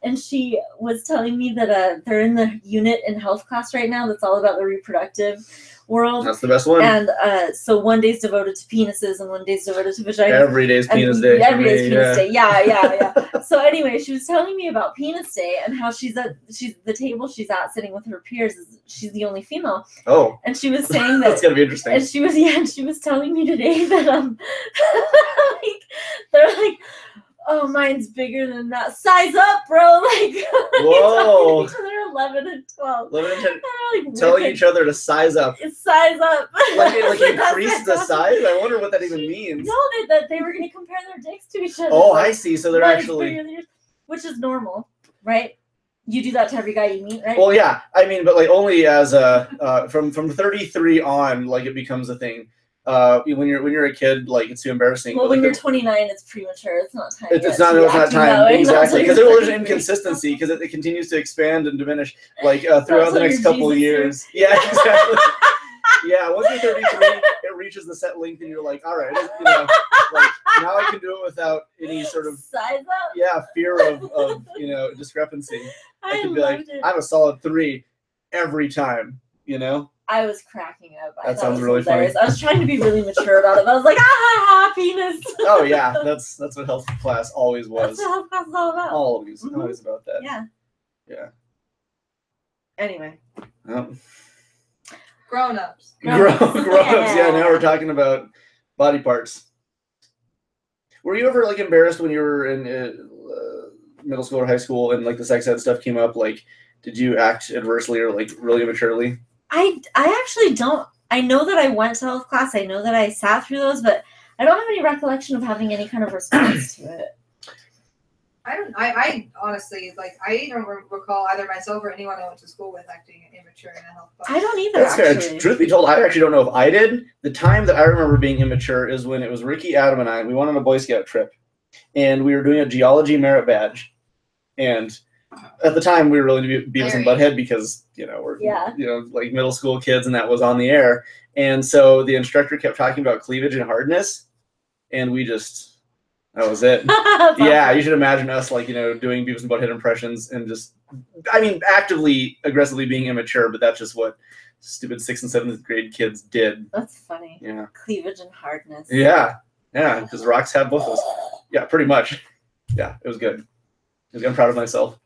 And she was telling me that they're in the unit in health class right now that's all about the reproductive world. That's the best one. And so one day's devoted to penises and one day's devoted to vaginas. Every day's penis day. Every day's penis day. Yeah. So anyway, she was telling me about penis day and how she's the table she's at sitting with her peers. She's the only female. Oh. And she was saying that that's gonna be interesting. And she was telling me today that like they're like, oh, mine's bigger than that. Size up, bro. Like, whoa. They're 11 and 12. 11 and 10. Like, telling each other to size up. Size up. Like increase the size? I wonder what that even means. No, that they were going to compare their dicks to each other. Oh, like, I see. So they're actually. Which is normal, right? You do that to every guy you meet, right? Well, yeah. I mean, but like only as from 33 on, like it becomes a thing. When you're a kid, like it's too embarrassing. Well, when you're 29, it's premature. It's not time. It's not time. Exactly, because there's an inconsistency because it continues to expand and diminish like throughout the next couple of years. Yeah, exactly. Yeah, once you're 33, it reaches the set length, and you're like, all right, you know, like now I can do it without any sort of size up. Yeah, fear of you know discrepancy. I could be like, I'm a solid 3 every time. You know. I was cracking up. That sounds really funny. I was trying to be really mature about it. I was like, penis. Oh yeah, that's what health class always was. That's what health class is all about. Always about that. Yeah. Yeah. Anyway. Grown-ups. Grown-ups. Yeah. Now we're talking about body parts. Were you ever like embarrassed when you were in middle school or high school and like the sex ed stuff came up? Like, did you act adversely or like really immaturely? I actually don't. I know that I went to health class. I know that I sat through those, but I don't have any recollection of having any kind of response to it. I honestly, like, I don't recall either myself or anyone I went to school with acting immature in a health class. I don't either, That's actually. fair. Truth be told, I actually don't know if I did. The time that I remember being immature is when it was Ricky, Adam, and I. We went on a Boy Scout trip, and we were doing a geology merit badge. And at the time, we were really to be Beavis and Butthead because, you know, we're like middle school kids, and that was on the air. And so the instructor kept talking about cleavage and hardness. and that was it. Yeah, you should imagine us like, doing Beavis and Butthead impressions and just, actively, aggressively being immature, but that's just what stupid 6th and 7th grade kids did. That's funny. Yeah. Cleavage and hardness. Yeah, because rocks have both those. Yeah, pretty much. Yeah, it was good. I'm proud of myself.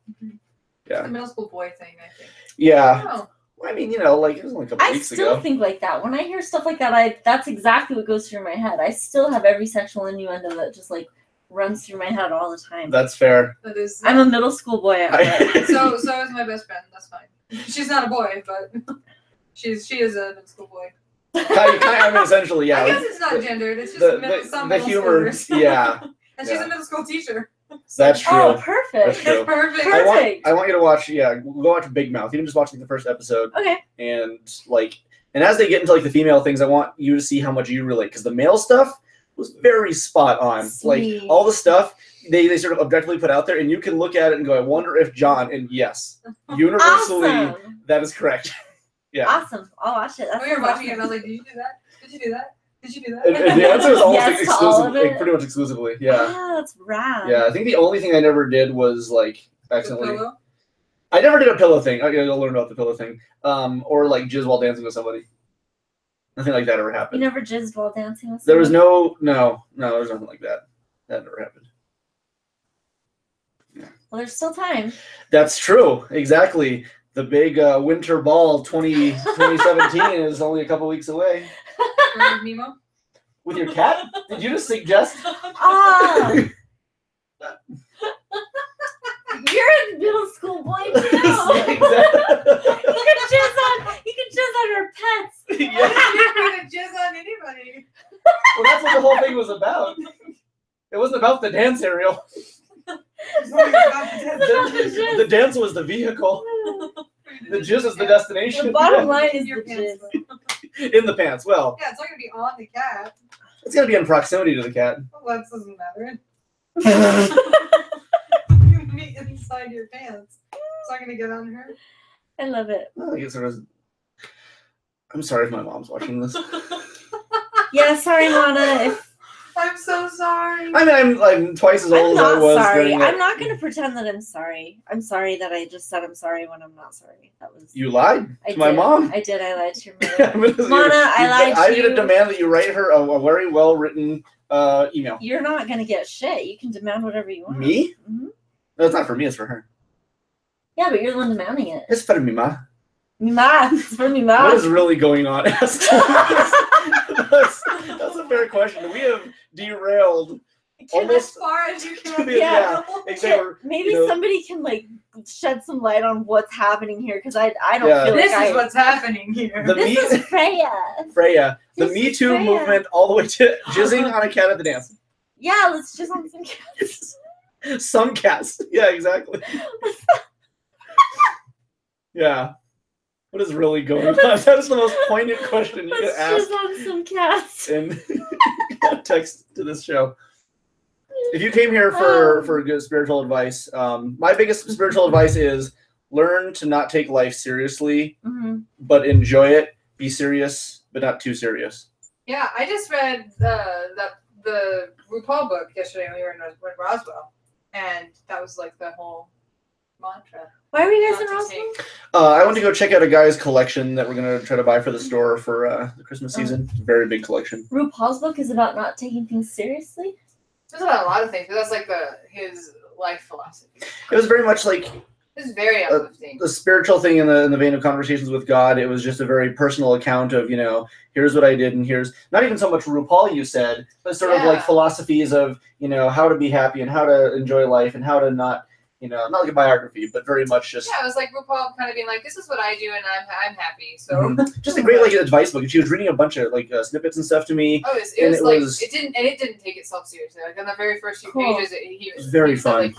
Yeah. The middle school boy thing, I think. Yeah. Oh. It was only a couple weeks ago. I still think like that. When I hear stuff like that, that's exactly what goes through my head. I still have every sexual innuendo that just like runs through my head all the time. That's fair. That is, I'm a middle school boy at heart. so is my best friend. That's fine. She's not a boy, but she is a middle school boy. Essentially, yeah. I guess it's not gendered. It's just some middle humor. schoolers. Yeah. And she's a middle school teacher. That's true. Oh, perfect. That's true. Perfect. I want you to watch. Yeah, go watch Big Mouth. You can just watch the first episode. Okay. And as they get into the female things, I want you to see how much you relate, because the male stuff was very spot on. Sweet. All the stuff they sort of objectively put out there, and you can look at it and go, I wonder if John. And yes, universally, Awesome. that is correct. Yeah. Awesome. I'll watch it. We were watching it, and I was like, "Did you do that? Did you do that? Did you do that?" And the answer is almost Yes to all of exclusively, it? pretty much exclusively. Yeah. Ah, that's rad. Yeah, I think the only thing I never did was The accidentally. pillow? I never did a pillow thing. I gotta learn about the pillow thing. Or jizz while dancing with somebody. Nothing like that ever You happened. never jizzed while dancing with There was someone? no, there's nothing like that. That never happened. Well, there's still time. That's true. Exactly. The big winter ball 2017 is only a couple weeks away. For Nemo? With your cat? Did you just suggest? Ah! You're a middle school boy too. Exactly. You can jizz on your pets. Yeah. You're gonna jizz on anybody. Well, that's what the whole thing was about. It wasn't about the dance, Ariel. The dance was the vehicle. The jizz is the destination. The bottom line is Your the pants. jizz. In the pants. Well, Yeah, it's not gonna be on the cat. it's gonna be in proximity to the cat. Well, that doesn't matter. You meet inside your pants. It's not gonna get on her. I love it. I guess there was. I'm sorry if my mom's watching this. Yeah, sorry, Mana. If I'm so sorry. I'm twice as I'm old as I not was sorry. during I'm it. not going to pretend that I'm sorry. I'm sorry that I just said I'm sorry when I'm not sorry. That was. You lied I to my did. mom. I did. I lied to your mother. Mana, I lied to I'm gonna you. demand that you write her a very well written email. You're not going to get shit. You can demand whatever you want. Me? Mhm. No, it's not for me. It's for her. Yeah, but you're the one demanding it. It's for me, ma. Mi ma. It's for me, ma. What is really going on? that's a fair question. We have derailed. As Almost- far as you can. Yeah, exactly. Maybe You know- somebody can shed some light on what's happening here, because I don't Yeah. feel This like is what's happening here. The This Me- is Freya. Freya, the This Me is Too Freya. movement, all the way to jizzing on a cat at the dance. Yeah, let's just on some cats. Some cats. Yeah, exactly. Yeah. What is really going on? That is the most poignant question you could Let's ask just on some cats. in context to this show. If you came here for good spiritual advice, my biggest spiritual advice is learn to not take life seriously, Mm-hmm. but enjoy it. Be serious, but not too serious. Yeah, I just read the RuPaul book yesterday when we were in Roswell, and that was the whole mantra. Why are you guys in Not to Roswell? take- I want to go check out a guy's collection that we're going to try to buy for the store for the Christmas season. Very big collection. RuPaul's book is about not taking things seriously. There's about a lot of things, but that's his life philosophy. It was very much like It's very uplifting. the spiritual thing in the vein of Conversations with God. It was just a very personal account of, here's what I did, and here's not even so much RuPaul, you said, but sort of Yeah. philosophies of, how to be happy and how to enjoy life and how to not, not like a biography, but very much just Yeah, it was like RuPaul kind of being like, "This is what I do, and I'm happy." So just a great advice book. And she was reading a bunch of snippets and stuff to me. Oh, And it it was was- it didn't take itself seriously. On the very first few Cool. pages, he was very said, fun.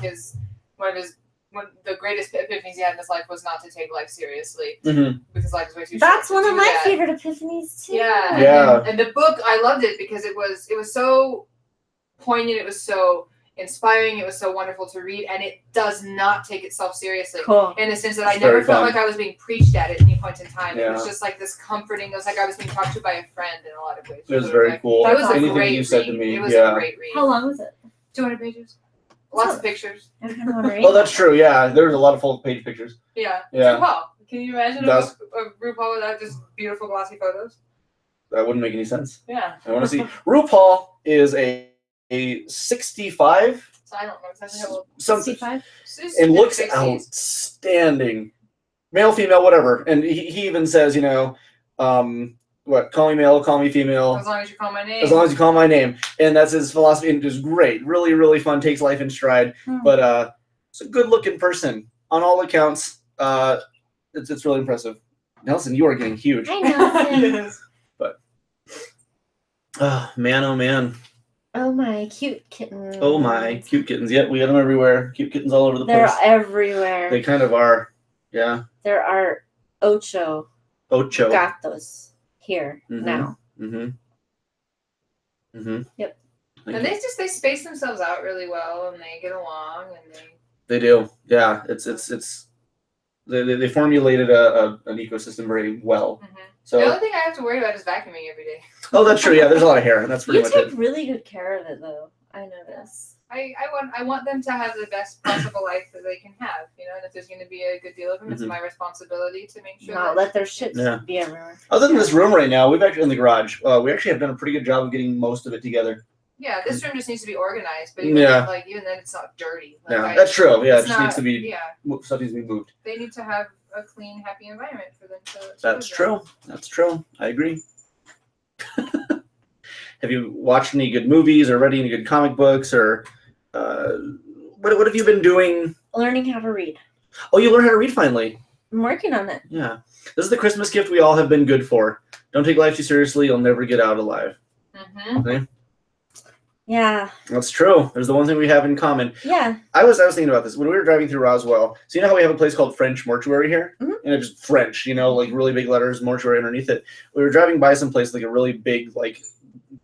one of the greatest epiphanies he had in his life was not to take life seriously Mm-hmm. because life is way too That's short one to of do my that. favorite epiphanies too. Yeah, Yeah. And the book, I loved it because it was so poignant. It was so inspiring. It was so wonderful to read, and it does not take itself seriously. Cool. In the sense that I It's never very felt fun. like I was being preached at any point in time. It Yeah. was just like this comforting. It was like I was being talked to by a friend in a lot of ways. It was very cool. It was a Anything great you said read. to me, It was yeah. a great read. How long was it? 200 pages. Lots of pictures. I kind of want to read. Oh, that's true. Yeah, there's a lot of full page pictures. Yeah. Yeah. RuPaul. Can you imagine a That's- RuPaul without just beautiful glossy photos? That wouldn't make any sense. Yeah. I want to see. RuPaul is a 65 So I don't know exactly how old. something, 65? and looks 60s. outstanding. Male, female, whatever. And he even says, you know, what? Call me male, call me female. As long as you call my name. As long as you call my name, and that's his philosophy, and it's great, really, really fun. Takes life in stride, but it's a good-looking person on all accounts. It's really impressive. Nelson, you are getting huge. I know. Yes. Oh man, oh man, Oh my cute kittens. oh my, cute kittens. Yep, we got them everywhere. Cute kittens all over the They're place. everywhere. They kind of are. Yeah, There are ocho ocho. gatos here Mhm. now. Mm-hmm. Mm-hmm. Yep. And they space themselves out really well, and they get along, and They do. Yeah, it's they formulated an ecosystem very well. Mhm. So The only thing I have to worry about is vacuuming every day. oh, that's true. Yeah, there's a lot of hair, and that's pretty You much take it. really good care of it, though. I notice. I want them to have the best possible life that they can have, you know. And if there's going to be a good deal of them, it's Mhm. my responsibility to make sure. Not that let their shit Yeah. be everywhere. Other than this room right now, we've actually in the garage. We actually have done a pretty good job of getting most of it together. Yeah, this room just needs to be organized, but even Yeah. even then, it's not dirty. Like, Yeah, that's true. Yeah, it it's just needs not- to be Yeah, stuff needs to be moved. they need to have a clean, happy environment for them to. That's live in. true. That's true. I agree. Have you watched any good movies or read any good comic books or what have you been doing? Learning how to read. Oh, you learned how to read finally. I'm working on it. Yeah. This is the Christmas gift we all have been good for. Don't take life too seriously. You'll never get out alive. Mhm. Yeah. That's true. There's the one thing we have in common. Yeah. I was thinking about this when we were driving through Roswell. So you know how we have a place called French Mortuary here, Mhm. and it's just French, you know, like really big letters, mortuary underneath it. We were driving by some place like a really big, like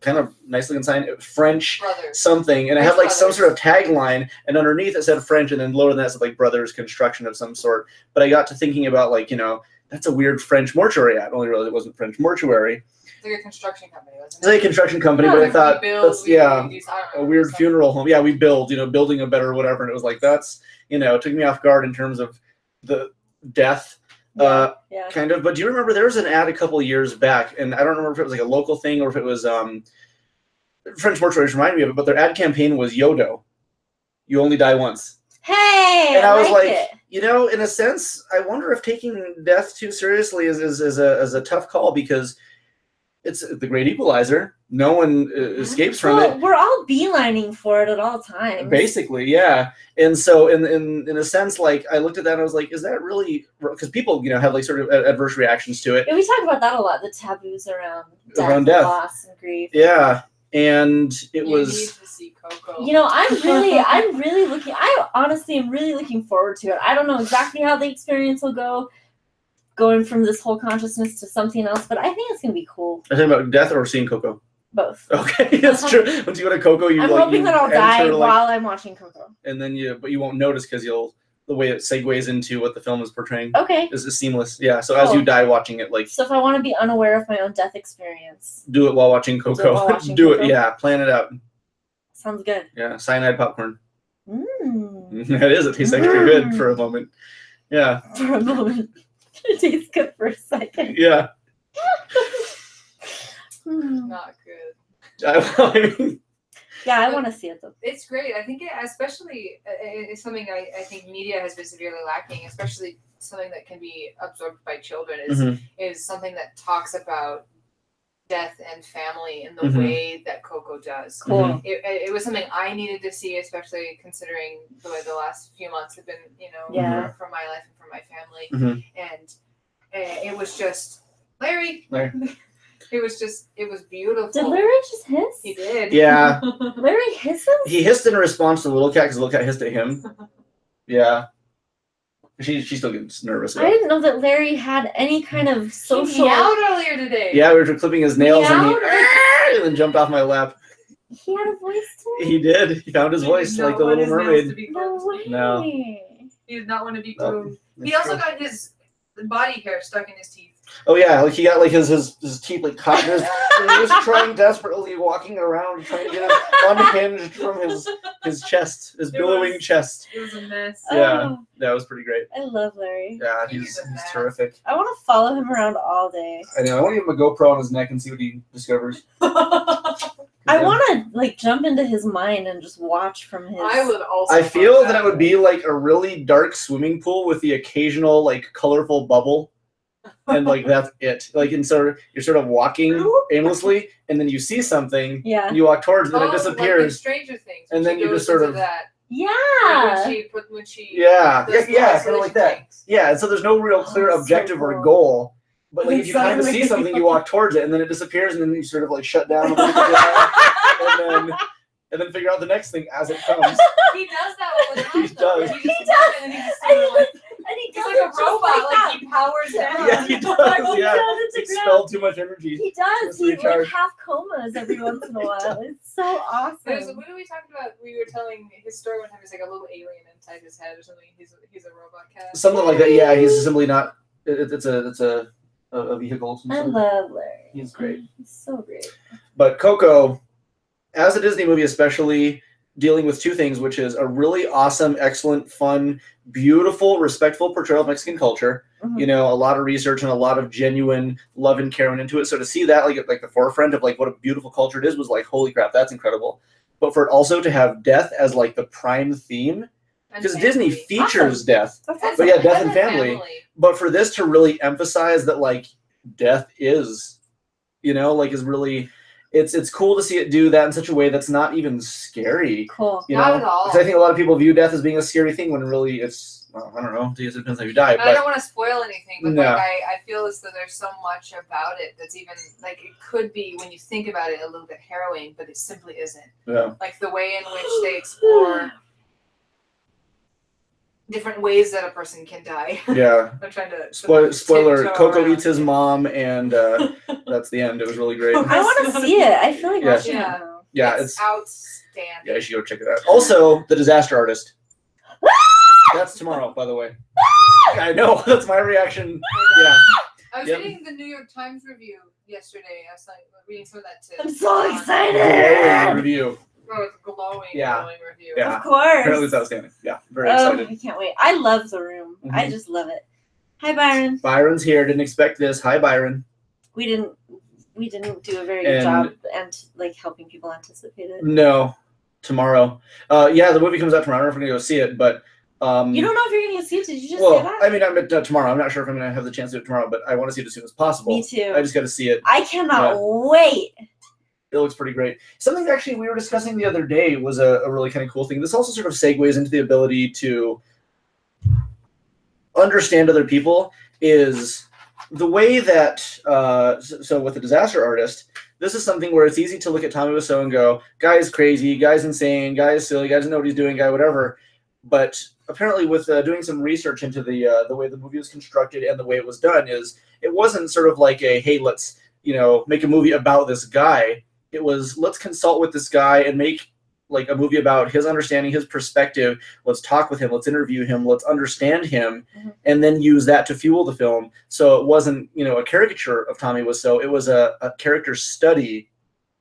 kind of nice looking sign, French Brothers. something, and it had French like some Brothers. sort of tagline, and underneath it said French, and then lower than that said like Brothers Construction of some sort. But I got to thinking about like, you know, that's a weird French mortuary ad. Only realized it wasn't French mortuary. It's like a construction company, wasn't It's like a construction company, Yeah, but I Like, thought we build, that's we yeah. do these- I don't A know, weird something. funeral home. Yeah, we build, you know, building a better whatever. And it was like, that's, you know, it took me off guard in terms of the death, Yeah. kind of. But do you remember there was an ad a couple of years back, and I don't remember if it was like a local thing or if it was French mortuaries reminded me of it, but their ad campaign was Yodo. You only die once. Hey. And I was like, it. you know, in a sense, I wonder if taking death too seriously is a tough call because it's the great equalizer. No one escapes from it. Well, we're all beelining for it at all times. Basically, yeah. And so, in a sense, like I looked at that and I was like, "Is that really?" Because people, you know, have like sort of adverse reactions to it. Yeah, we talk about that a lot. The taboos around Around death. loss, and grief. Yeah, and it You was. need to see Coco. You know, I'm really looking. I honestly am really looking forward to it. I don't know exactly how the experience will go, going from this whole consciousness to something else, but I think it's gonna be cool. I'm talking about death or seeing Coco. Both. Okay, that's true. Once you go to Coco, you I'm like hoping you that I'll enter, die like, while I'm watching Coco. and then but you won't notice because the way it segues into what the film is portraying Okay. is seamless. Yeah. So as Cool. you die watching it, like So if I want to be unaware of my own death experience, do it while watching Coco. Do it while watching Do it. Coco? Yeah. Plan it out. sounds good. Yeah. Cyanide popcorn. Mm. It is. It tastes extra good for a moment. Yeah. For a moment, it tastes good for a second. Yeah. Hmm. Not good. I mean, Yeah, I want to see it though. It's great. I think it, especially, it's something I think media has been severely lacking, especially something that can be absorbed by children Mhm. is something that talks about death and family in the Mhm. way that Coco does. Cool. Mhm. It was something I needed to see, especially considering the way the last few months have been, you know, Yeah. for my life and for my family. Mhm. And it was just, Larry. Larry. It was beautiful. Did Larry just hiss? He did. Yeah. Larry hisses? He hissed in response to the little cat because the little cat hissed at him. Yeah. She still gets nervous. I didn't know that Larry had any kind of He social. meowed earlier today. Yeah, we were clipping his nails and Meowed? he and then jumped off my lap. He had a voice too? He did. He found his voice like the Little Mermaid. No way. No. He did not want to be groomed. That's He also true. got his body hair stuck in his teeth. Oh yeah, like he got like his teeth like caught in his, and he was trying desperately, walking around trying to get it unhinged from his chest, his billowing chest. It was a mess. Yeah, Oh, that was pretty great. I love Larry. Yeah, He's he's a mess. terrific. I want to follow him around all day. I know. I want to give him a GoPro on his neck and see what he discovers. I want to like jump into his mind and just watch from his. I would also. I feel watch that it would be like a really dark swimming pool with the occasional like colorful bubble, and like that's it. Like and so you're sort of walking aimlessly, and then you see something, Yeah. and you walk towards, it, and then it Like in disappears. Stranger Things. And when then she you goes just sort into of- that. Yeah. Like when she Yeah, does yeah, the kinda like isolation that. tanks. Yeah, and so there's no real clear Oh, so objective or cool. goal. But like if you kind of Exactly. see something, you walk towards it, and then it disappears, and then you sort of like shut down a little bit, and then figure out the next thing as it comes. He does that all the time. He though. does. He just does. And he just And sort of like, he he's does like it a just robot. like Like that. he powers down. Yeah, he does. He Yeah, does it to expelled too much energy. He does. Just He like recharge. half comas every once in a while. It's so There's, awesome. what are we talking about? We were telling his story one time. He's like a little alien inside his head or something. He's a robot cat. Something like that. Yeah, he's simply not. It's a vehicle. of some I sort. love Larry. He's great. He's so great. But Coco, as a Disney movie, especially dealing with two things, which is a really awesome, excellent, fun, beautiful, respectful portrayal of Mexican culture. Mhm. You know, a lot of research and a lot of genuine love and care went into it. So to see that like at the forefront of like what a beautiful culture it is was like, holy crap, that's incredible. But for it also to have death as like the prime theme, And because Disney family. features death. That's That's But yeah, awesome. death and family. But for this to really emphasize that like death is, you know, like is really, it's cool to see it do that in such a way that's not even scary. Cool. You Not know, at all. 'Cause I think a lot of people view death as being a scary thing when really it's, well, I don't know, it depends how you die. And I But don't want to spoil anything, but No. like I feel as though there's so much about it that's even like it could be when you think about it a little bit harrowing, but it simply isn't. yeah, Like the way in which they explore different ways that a person can die. yeah. I'm trying to Spoiler: tiptoe Coco around eats his it. mom, and that's the end. It was really great. I want to see it. I feel like Yeah. watching Yeah. it now. Yeah, it's it's outstanding. yeah. You should go check it out. Also, The Disaster Artist. That's tomorrow, by the way. I know. That's my reaction. Yeah. I was Yep. reading the New York Times review yesterday. I was like reading some of that too. I'm so Glowing excited. review. Oh, it's glowing, Yeah. glowing review. Yeah. Of course. Apparently, it's outstanding. Yeah, very Oh, excited. I can't wait. I love The Room. I Mhm. just love it. Hi, Byron. Byron's here. Didn't expect this. Hi, Byron. We didn't do a very good And- job and like helping people anticipate it. No, tomorrow. Yeah, the movie comes out tomorrow. I don't know if we're gonna go see it, but You don't know if you're gonna see it. Did you just well, say that? I mean, I'm at tomorrow. I'm not sure if I'm gonna have the chance to do it tomorrow, but I want to see it as soon as possible. Me too. I just got to see it. I cannot Yeah. wait. It looks pretty great. Something actually we were discussing the other day was a really kind of cool thing. This also sort of segues into the ability to understand other people. Is the way that so with the Disaster Artist, this is something where it's easy to look at Tommy Wiseau and go, guy's crazy, guy's insane, guy's silly, guy doesn't know what he's doing, guy whatever. But apparently, with doing some research into the way the movie was constructed and the way it was done, is it wasn't sort of like a hey, let's make a movie about this guy. It was let's consult with this guy and make like a movie about his understanding, his perspective. Let's talk with him. Let's interview him. Let's understand him, and then use that to fuel the film. So it wasn't a caricature of Tommy Wiseau. It was a character study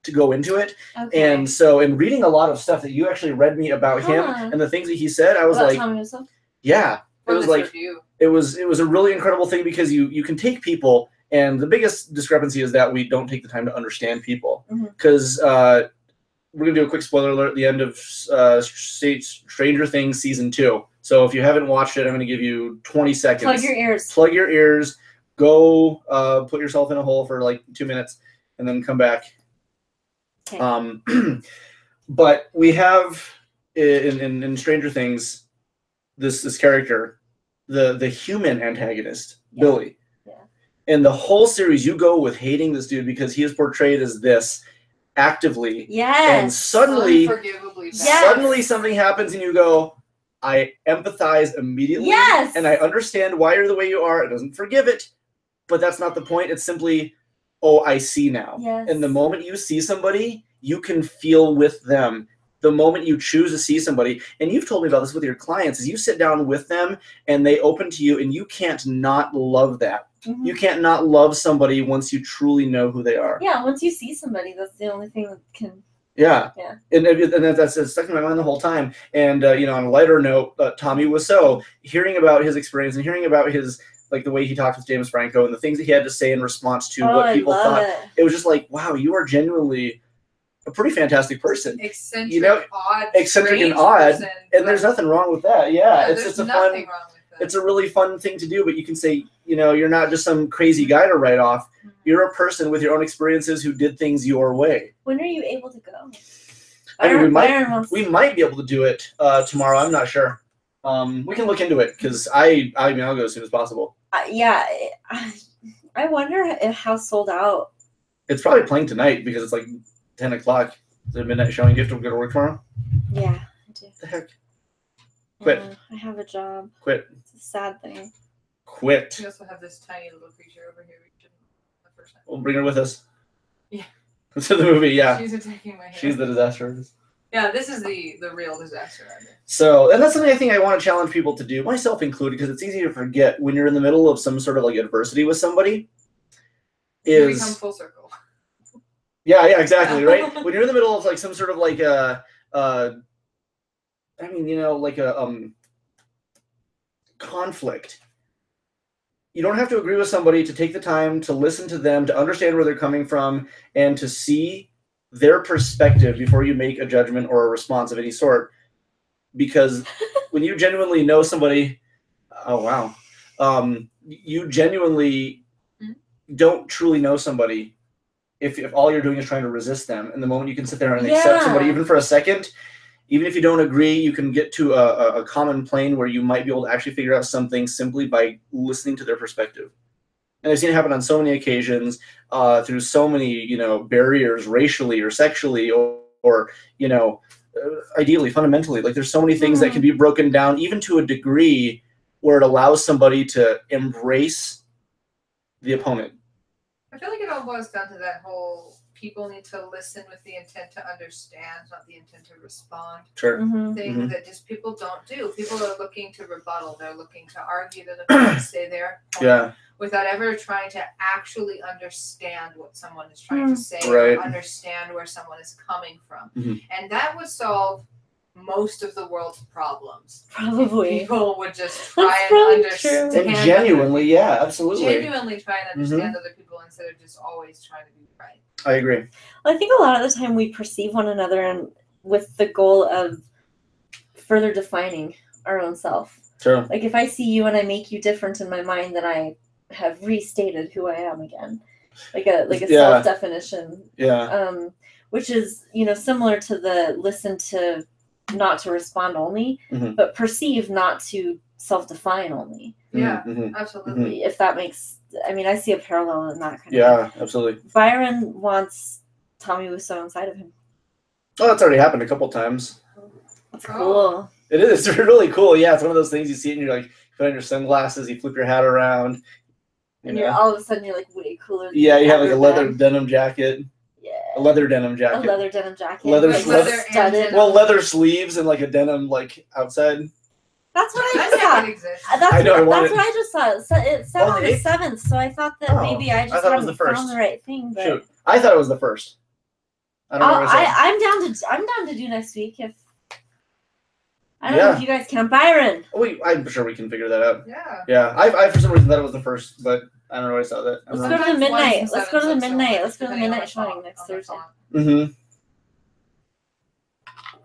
to go into it. Okay. And so in reading a lot of stuff that you actually read me about him Huh. and the things that he said, I was About like, Tommy Wiseau? yeah, it From was this like review. it was a really incredible thing because you can take people, and the biggest discrepancy is that we don't take the time to understand people. Because we're gonna do a quick spoiler alert at the end of Stranger Things season 2. So if you haven't watched it, I'm gonna give you 20 seconds. Plug your ears. Plug your ears. Go put yourself in a hole for like 2 minutes, and then come back. Okay. But we have in Stranger Things this character, the human antagonist, Yeah. Billy. Yeah. In the whole series, you go with hating this dude because he is portrayed as this actively, Yes. and suddenly Unforgivably bad. Yes. suddenly something happens, and you go, I empathize immediately, Yes. and I understand why you're the way you are. It doesn't forgive it, but that's not the point. It's simply, oh, I see now. Yes. And the moment you see somebody, you can feel with them the moment you choose to see somebody. And you've told me about this with your clients, is you sit down with them and they open to you, and you can't not love that. Mm-hmm. You can't not love somebody once you truly know who they are. Yeah, once you see somebody, that's the only thing that can. Yeah. Yeah. And that's stuck in my mind the whole time. And on a lighter note, Tommy Wiseau, hearing about his experience and hearing about his the way he talked with James Franco and the things that he had to say in response to what people thought, it was just like, wow, you are genuinely a pretty fantastic person. Eccentric, odd, eccentric and odd, person, and there's nothing wrong with that. Yeah, it's a fun. Wrong with that. It's a really fun thing to do. But you can say, you're not just some crazy guy to write off. Mm-hmm. You're a person with your own experiences who did things your way. When are you able to go? I mean, we might be able to do it tomorrow. I'm not sure. We can look into it because I'll go as soon as possible. Yeah, I wonder how sold out. It's probably playing tonight because it's like 10 o'clock. It's a midnight showing. Do you have to go to work tomorrow? Yeah, I do. The heck? Quit. I have a job. Quit. It's a sad thing. Quit. We also have this tiny little creature over here. We'll bring her with us. Yeah. To the movie, yeah. She's attacking my hair. She's the disaster artist. Yeah, this is the real disaster artist. So, and that's something I think I want to challenge people to do, myself included, because it's easy to forget when you're in the middle of some sort of adversity with somebody. You become full circle. Yeah, exactly, right? When you're in the middle of some sort of conflict, you don't have to agree with somebody to take the time to listen to them, to understand where they're coming from, and to see their perspective before you make a judgment or a response of any sort. Because when you genuinely know somebody, you genuinely don't truly know somebody if all you're doing is trying to resist them. And the moment you can sit there and accept somebody, even for a second, even if you don't agree, you can get to a common plane where you might be able to actually figure out something simply by listening to their perspective. And I've seen it happen on so many occasions, through so many, barriers, racially or sexually, or ideally, fundamentally. There's so many things that can be broken down, even to a degree where it allows somebody to embrace the opponent. I feel like it all boils down to that whole people need to listen with the intent to understand, not the intent to respond. Sure. Thing that just people don't do. People are looking to rebuttal. They're looking to argue. They're looking to say their point without ever trying to actually understand what someone is trying to say, or understand where someone is coming from. And that would solve most of the world's problems. Probably. People would just try and understand. And genuinely, absolutely. Genuinely try and understand other people instead of just always trying to be right. I agree. Well, I think a lot of the time we perceive one another and with the goal of further defining our own self. Sure. If I see you and I make you different in my mind, then I have restated who I am again. Like a self-definition. Yeah. Which is, similar to the listen to not to respond only, but perceive not to self-define only. Yeah, absolutely. If that makes, I see a parallel in that kind of thing. Yeah, absolutely. Byron wants Tommy Wiseau inside of him. Oh, that's already happened a couple times. That's cool. It is. It's really cool. Yeah, it's one of those things you see it and you're like, put on your sunglasses, you flip your hat around. And you're all of a sudden, you're way cooler. You have a leather denim jacket. Yeah. A leather denim jacket. A leather denim jacket. Leather sleeves and a denim outside. That's what I just saw. That's what I just saw. It said on the 7th, so I thought that maybe I just hadn't found the right thing. But shoot, I thought it was the first. I don't know. I'm down to do next week if. I don't know if you guys can. Byron. I'm sure we can figure that out. Yeah. Yeah. I for some reason thought it was the first, but I don't know why I saw that. Let's go to the midnight. Let's go to the midnight showing next Thursday.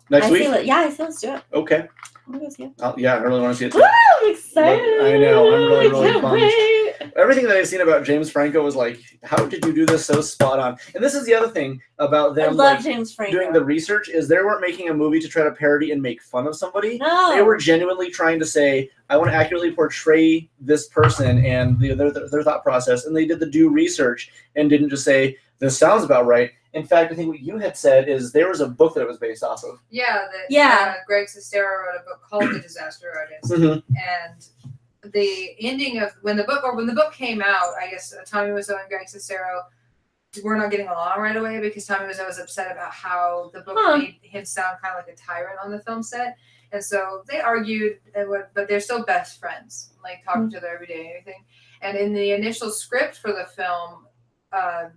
Next week? I say let's do it. Okay. I want to go see it. I really want to see it too. Woo! I'm excited. I know. I'm really pumped. Everything that I've seen about James Franco was how did you do this so spot on? And this is the other thing about them James Franco. Doing the research is they weren't making a movie to try to parody and make fun of somebody. No. They were genuinely trying to say, I want to accurately portray this person and their thought process. And they did the due research and didn't just say, this sounds about right. In fact, I think what you had said is there was a book that it was based off of. Greg Sestero wrote a book called The Disaster Artist. And the ending of when the book came out, I guess Tommy Wiseau and Greg Sestero were not getting along right away because Tommy Wiseau was upset about how the book made him sound kind of like a tyrant on the film set. And so they argued, but they're still best friends, like talking to each other every day and everything. And in the initial script for the film,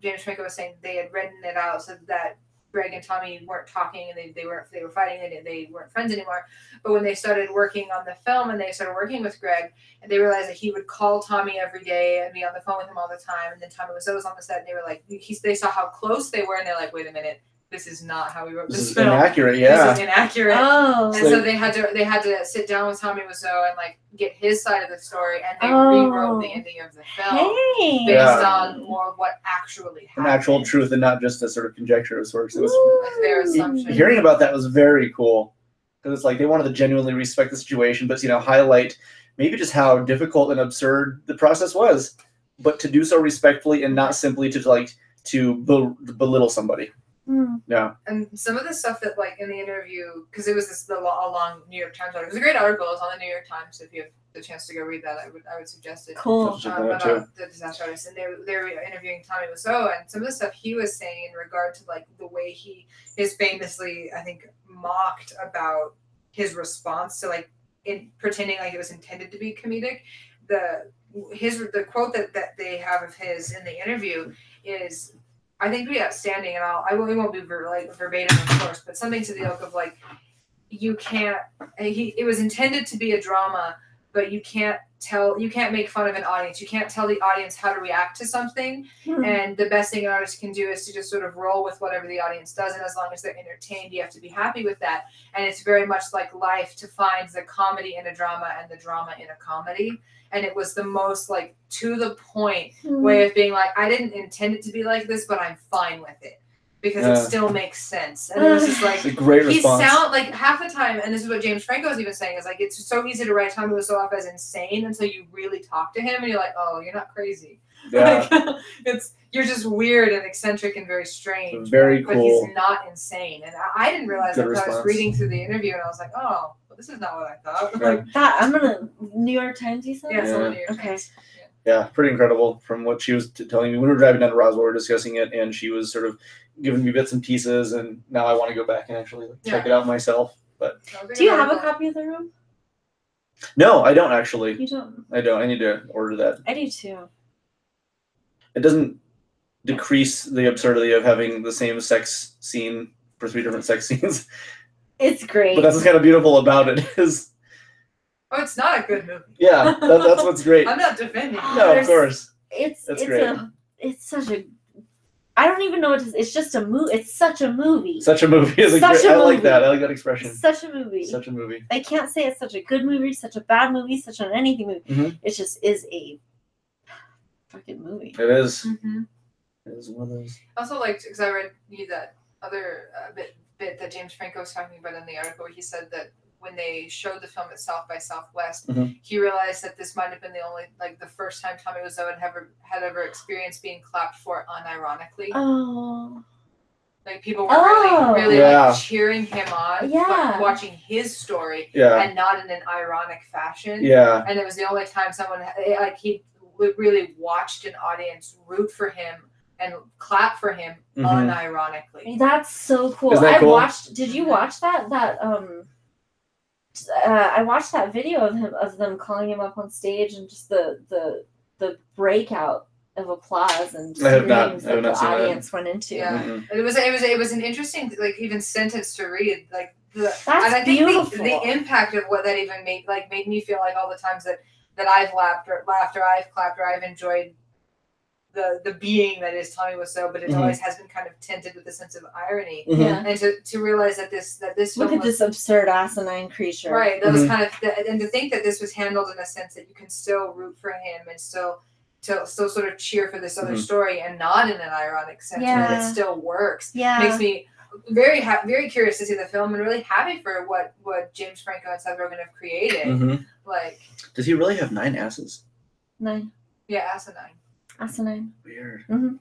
James Franco was saying they had written it out so that Greg and Tommy weren't talking and they were fighting, they weren't friends anymore. But when they started working on the film and they started working with Greg, and they realized that he would call Tommy every day and be on the phone with him all the time. And then Tommy was always on the set, and they were like, they saw how close they were, and they're like, wait a minute, this is not how we wrote this film. Inaccurate, yeah. This is inaccurate. Oh. And so they had to sit down with Tommy Wiseau and like get his side of the story, and they rewrote the ending of the film based on more of what actually happened. An actual truth and not just a sort of conjecture of sorts. It was their assumption. Hearing about that was very cool, because it's like they wanted to genuinely respect the situation, but highlight maybe just how difficult and absurd the process was, but to do so respectfully and not simply to belittle somebody. Yeah. And some of the stuff that like in the interview, because it was a long New York Times article. It was a great article. It was on the New York Times. If you have the chance to go read that, I would suggest it. Cool. About the disaster artist, and they were interviewing Tommy Wiseau, and some of the stuff he was saying in regard to like the way he is famously, I think, mocked about his response to like pretending like it was intended to be comedic. The quote that they have of his in the interview is, I think, pretty outstanding, and I won't be verbatim, of course, but something to the ilk of like, you can't. It was intended to be a drama, but you can't make fun of an audience. You can't tell the audience how to react to something. And the best thing an artist can do is to just sort of roll with whatever the audience does, and as long as they're entertained, you have to be happy with that. And it's very much like life, to find the comedy in a drama and the drama in a comedy. And it was the most like to the point way of being like, I didn't intend it to be like this, but I'm fine with it because it still makes sense. And it was just like, it's a great response. Like half the time, and this is what James Franco is even saying, is like, it's so easy to write Tommy Wiseau off as insane until you really talk to him and you're like, oh, you're not crazy. Yeah. Like, you're just weird and eccentric and very strange. Very cool. But he's not insane. And I didn't realize that I was reading through the interview, and I was like, oh, well, this is not what I thought. Like that. I'm gonna New York Times, you said? Yeah, it's on the New York Times. Yeah, pretty incredible from what she was telling me. When we were driving down to Roswell, we were discussing it, and she was sort of giving me bits and pieces, and now I want to go back and actually check it out myself. But do you have a copy of The Room? No, I don't actually. You don't? I don't. I need to order that. I do too. It doesn't decrease the absurdity of having the same sex scene for 3 different sex scenes. It's great. But that's what's kind of beautiful about it is. Oh, it's not a good movie. Yeah, that's what's great. I'm not defending it. No, of course. It's such a. I don't even know what it is. It's just a movie. It's such a movie. Such a movie. I like that. I like that expression. It's such a movie. Such a movie. I can't say it's such a good movie, such a bad movie, such an anything movie. Mm-hmm. It just is a fucking movie. It is. Mm-hmm. It is one of those. I also liked, because I read that other bit that James Franco was talking about in the article, where he said that when they showed the film at South by Southwest, he realized that this might have been the first time Tommy Wiseau had ever experienced being clapped for unironically. Oh. Like people were really like cheering him on, watching his story, and not in an ironic fashion. Yeah. And it was the only time someone he really watched an audience root for him and clap for him unironically. That's so cool. Isn't that cool? Did you watch that? I watched that video of them calling him up on stage, and just the breakout of applause and screams that the audience went into. Yeah, it was an interesting even sentence to read. That's and I think beautiful. The impact of what that even made me feel like all the times that I've laughed or I've clapped or I've enjoyed the being that is Tommy Wiseau, but it always has been kind of tinted with a sense of irony. Yeah. And to realize that this look film at this absurd asinine creature. Right. That was kind of and to think that this was handled in a sense that you can still root for him and still sort of cheer for this other story, and not in an ironic sense, that it still works. Yeah. Makes me very very curious to see the film, and really happy for what James Franco and Seth Rogen have created. Does he really have 9 asses? 9. Yeah, asinine. Asinine. Weird. Mm-hmm.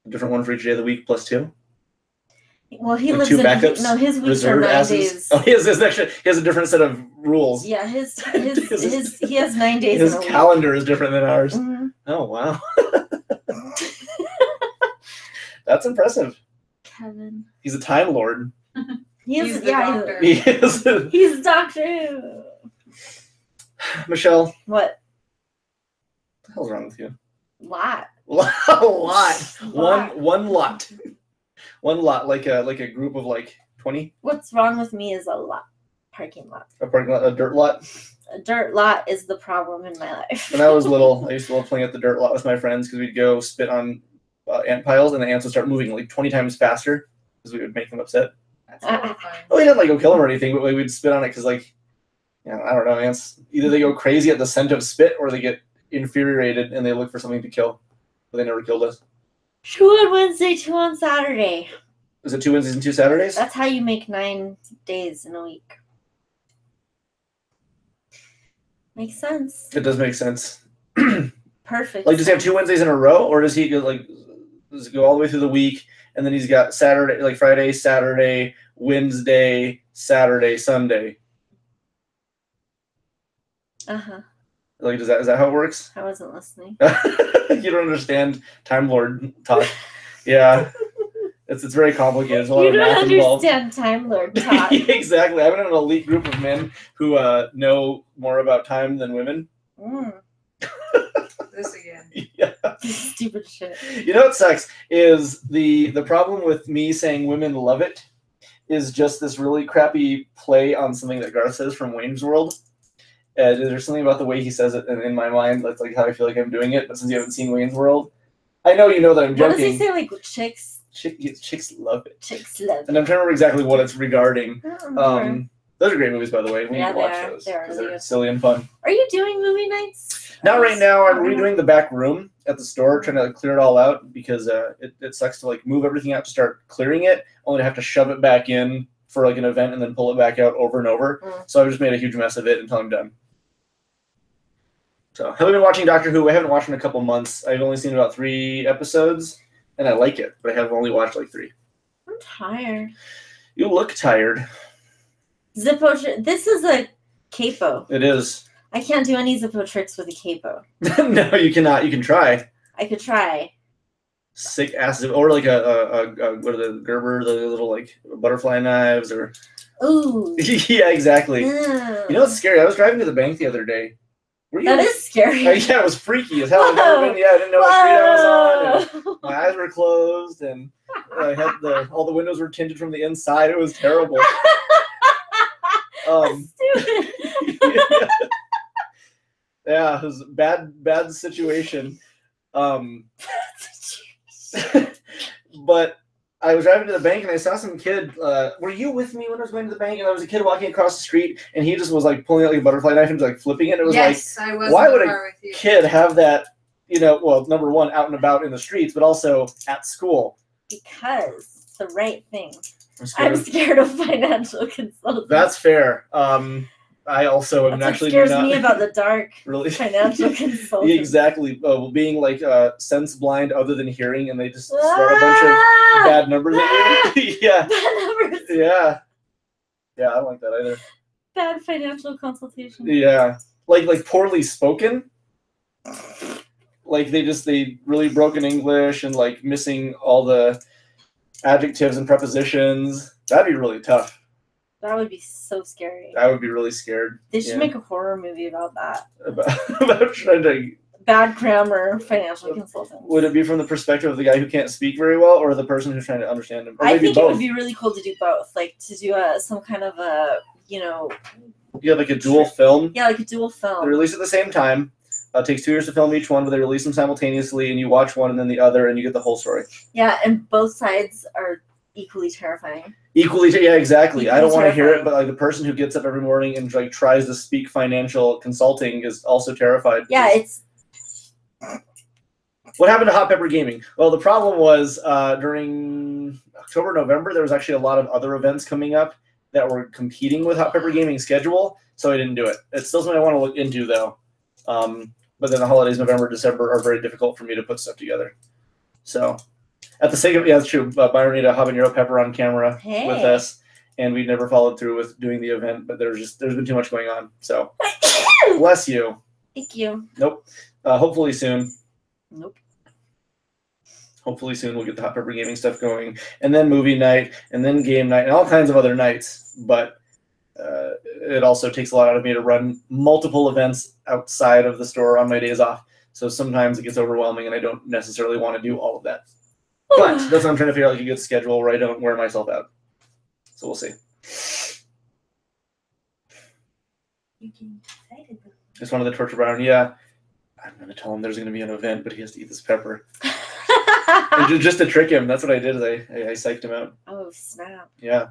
A different one for each day of the week plus 2. Well, he lives 2 in backups, his weeks are 9 days. Oh, he has a different set of rules. Yeah, his he has 9 days. His in a calendar is different than ours. Mm-hmm. Oh wow. That's impressive. Kevin. He's a Time Lord. He's the doctor. He is. He's Doctor Who. Michelle. What? What the hell's wrong with you? Lot. A lot. Lot. One lot. One lot, like a group of like 20. What's wrong with me is a lot. Parking lot. A parking lot, a dirt lot. A dirt lot is the problem in my life. When I was little, I used to love playing at the dirt lot with my friends because we'd go spit on ant piles, and the ants would start moving like 20 times faster because we would make them upset. That's totally fine. Well, we didn't like go kill them or anything, but we'd spit on it because, like, I don't know, ants. Either they go crazy at the scent of spit, or they get infuriated and they look for something to kill. But they never killed us. 2 on Wednesday, 2 on Saturday. Is it 2 Wednesdays and 2 Saturdays? That's how you make 9 days in a week. Makes sense. It does make sense. Perfect. Like, does he have 2 Wednesdays in a row, or does he go, like, does it go all the way through the week, and then he's got Saturday, like Friday, Saturday, Wednesday, Saturday, Sunday? Uh-huh. Like, is that how it works? I wasn't listening. You don't understand Time Lord talk. Yeah. It's very complicated. There's a lot You of don't math involved. understand Time Lord talk. Exactly. I'm in an elite group of men who know more about time than women. This again. Yeah. Stupid shit. You know what sucks is the problem with me saying women love it is just this really crappy play on something that Garth says from Wayne's World. There's something about the way he says it, and in my mind, that's like how I feel like I'm doing it. But since you haven't seen Wayne's World, I know you know that I'm What joking. does he say? Like chicks? Chicks love it. Chicks love And I'm trying to remember exactly what it's regarding. it. Those are great movies, by the way. We Yeah, need to watch they are. those They are because really they're good. silly and fun. Are you doing movie nights? Not right now. I'm Oh, really? redoing the back room at the store, trying to clear it all out because it sucks to like move everything out to start clearing it, only to have to shove it back in for like an event and then pull it back out over and over. So I've just made a huge mess of it until I'm done. So have I been watching Doctor Who? I haven't watched in a couple months. I've only seen about 3 episodes, and I like it, but I have only watched like 3. I'm tired. You look tired. Zippo. This is a capo. It is. I can't do any Zippo tricks with a capo. No, you cannot. You can try. I could try. Sick ass, or like a what are the Gerber, the little like butterfly knives, or Ooh. yeah, exactly. Mm. You know what's scary? I was driving to the bank the other day. Were you? That is scary. Yeah, it was freaky as hell. I didn't know what street I was on. And my eyes were closed, and I had all the windows were tinted from the inside. It was terrible. Stupid. Yeah, it was a bad situation. But I was driving to the bank and I saw some kid. Were you with me when I was going to the bank? And there was a kid walking across the street, and he just was like pulling out like a butterfly knife and just, like flipping it. It was Yes, I was why in the would a car with you. kid have that? You know, well, number one, out and about in the streets, but also at school. Because it's the right thing. I'm scared of financial consultants. That's fair. I also am That's actually what scares not me about the dark really financial consultants. Yeah, exactly. Being like sense blind other than hearing, and they just throw a bunch of bad numbers at you. Yeah. Bad numbers. Yeah. Yeah, I don't like that either. Bad financial consultation. Yeah. Like poorly spoken. Like they really broken English and like missing all the adjectives and prepositions. That'd be really tough. That would be so scary. I would be really scared. They should Yeah. make a horror movie about that. About trying to. Bad grammar financial consultants. Would it be from the perspective of the guy who can't speak very well, or the person who's trying to understand him? Or I maybe think it both. would be really cool to do both. Like to do some kind of a, Yeah, like a dual film. yeah, like a dual They film. release at the same time. It takes 2 years to film each one, but they release them simultaneously, and you watch one and then the other, and you get the whole story. Yeah, and both sides are equally terrifying. Equally, yeah, exactly. I don't Equally want to hear it, terrifying. but like the person who gets up every morning and like tries to speak financial consulting is also terrified. Yeah, it's What happened to Hot Pepper Gaming? Well, the problem was during October, November, there was actually a lot of other events coming up that were competing with Hot Pepper Gaming's schedule, so I didn't do it. It's still something I want to look into, though. But then the holidays, November, December, are very difficult for me to put stuff together. So, at the sake of, yeah, that's true. Byron need a habanero pepper on camera Hey. with us, and we never followed through with doing the event, but there's been too much going on. So, bless you. thank you. Nope. Hopefully soon. Nope. Hopefully soon we'll get the Hot Pepper Gaming stuff going, and then movie night, and then game night, and all kinds of other nights. But it also takes a lot out of me to run multiple events outside of the store on my days off. So sometimes it gets overwhelming, and I don't necessarily want to do all of that. But that's what I'm trying to figure out, like a good schedule where I don't wear myself out. So we'll see. It's one of the Torture Brown. Yeah, I'm going to tell him there's going to be an event, but he has to eat this pepper. And just to trick him. That's what I did. Is I psyched him out. Oh, snap. Yeah.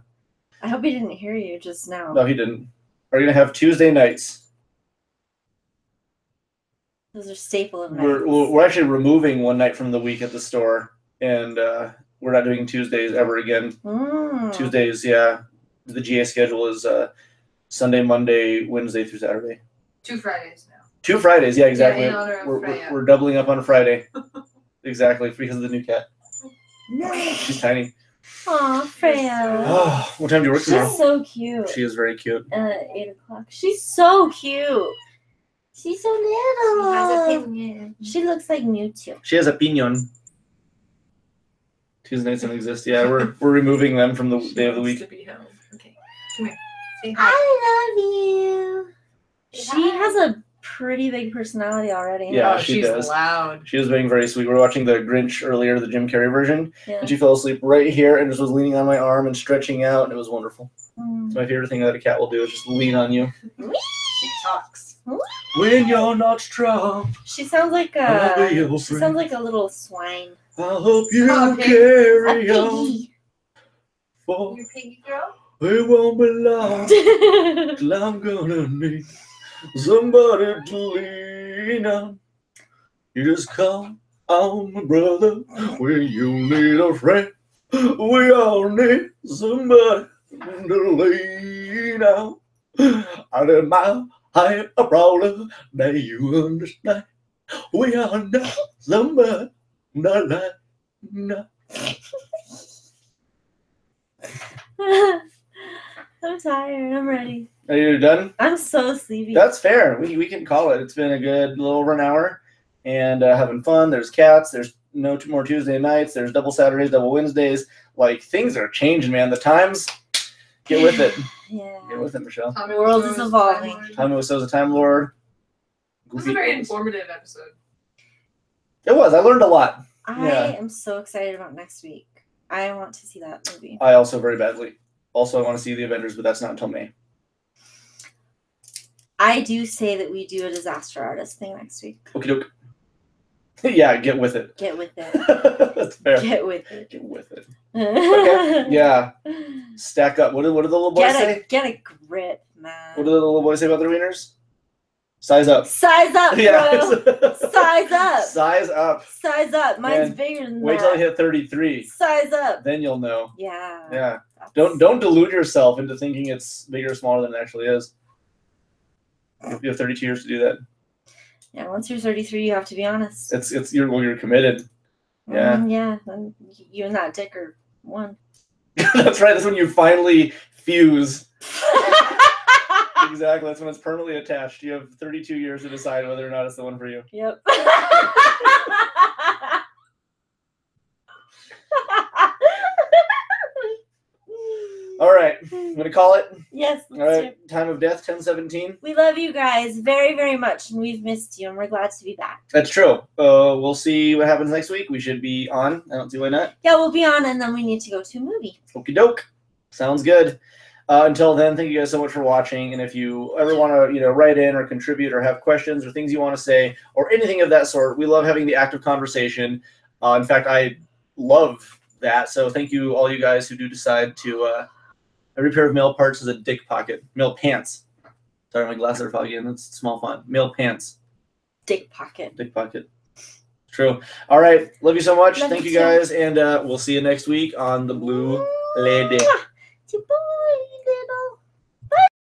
I hope he didn't hear you just now. No, he didn't. We're going to have Tuesday nights. Those are staple of nights. We're actually removing one night from the week at the store, and we're not doing Tuesdays ever again. Tuesdays, yeah. The GA schedule is Sunday, Monday, Wednesday through Saturday. 2 Fridays now. 2 Fridays, yeah, exactly. Yeah, in honor of Freya. We're doubling up on a Friday. Exactly, because of the new cat. Nice. She's tiny. Aw, Freya. Oh, what time do you work tomorrow? She's so cute. She is very cute. 8 o'clock. She's so cute. She's so little. She has a opinion. She looks like Mewtwo. She has a pinion. Tuesday nights don't exist. Yeah, we're removing them from the day of the week. To be home. Okay, come here. Say hi. I love you. Say She hi. has a pretty big personality already. Yeah, Oh, she she's does. loud. She was being very sweet. We were watching the Grinch earlier, the Jim Carrey version, Yeah. and she fell asleep right here and just was leaning on my arm and stretching out, and it was wonderful. Mm. It's my favorite thing that a cat will do is just lean on you. She talks. When you're not strong, She sounds like I'll be a. your She friend. sound like a little swine. I hope you Oh, okay. carry A on, piggy. for You piggy girl? it won't be long till I'm gonna need somebody to lean on. You just call on my brother when you need a friend. We all need somebody to lean on. I did my higher problem that you understand. We all know somebody not like no. I'm tired. I'm ready. Are you done? I'm so sleepy. That's fair. We can call it. It's been a good little over an hour, and having fun. There's cats. There's no more Tuesday nights. There's double Saturdays, double Wednesdays. Like, things are changing, man. The times. Get with it. Yeah. Get with it, Michelle. Tommy The world Wiseau is the evolving. Time Lord. Tommy Wiseau's a Time Lord. This is a very informative episode. It was. I learned a lot. I Yeah. am so excited about next week. I want to see that movie. I also very badly. Also, I want to see the Avengers, but that's not until May. I do say that we do a disaster artist thing next week. Okie doke. Yeah, get with it. Get with it. That's fair. Get with it. Get with it. Okay. Yeah. Stack up. What do the little boys say? Get a grip, man. What do the little boys say about their wieners? Size up. Size up, bro. Yeah. Size up. Size up. Size up. Mine's Man, bigger than Wait that. till you hit 33. Size up. Then you'll know. Yeah. Yeah. That's- Don't delude yourself into thinking it's bigger or smaller than it actually is. You have 32 years to do that. Yeah. Once you're 33, you have to be honest. You're committed. Yeah. Yeah. Then you and that dick are one. That's right. That's when you finally fuse. Exactly. That's when it's permanently attached. You have 32 years to decide whether or not it's the one for you. Yep. All right. I'm going to call it. Yes. All right. Time of death, 10:17. We love you guys very, very much, and we've missed you, and we're glad to be back. That's true. We'll see what happens next week. We should be on. I don't see why not. Yeah, we'll be on, and then we need to go to a movie. Okie doke. Sounds good. Until then, thank you guys so much for watching. And if you ever want to, write in or contribute or have questions or things you want to say or anything of that sort, we love having the active conversation. In fact, I love that. So thank you, all you guys who do decide to. Every pair of male parts is a dick pocket. Male pants. Sorry, my glasses are foggy and it's small font. Male pants. Dick pocket. Dick pocket. True. All right. Love you so much. Love Thank you you too. guys. And we'll see you next week on The Blue Lady. Bye.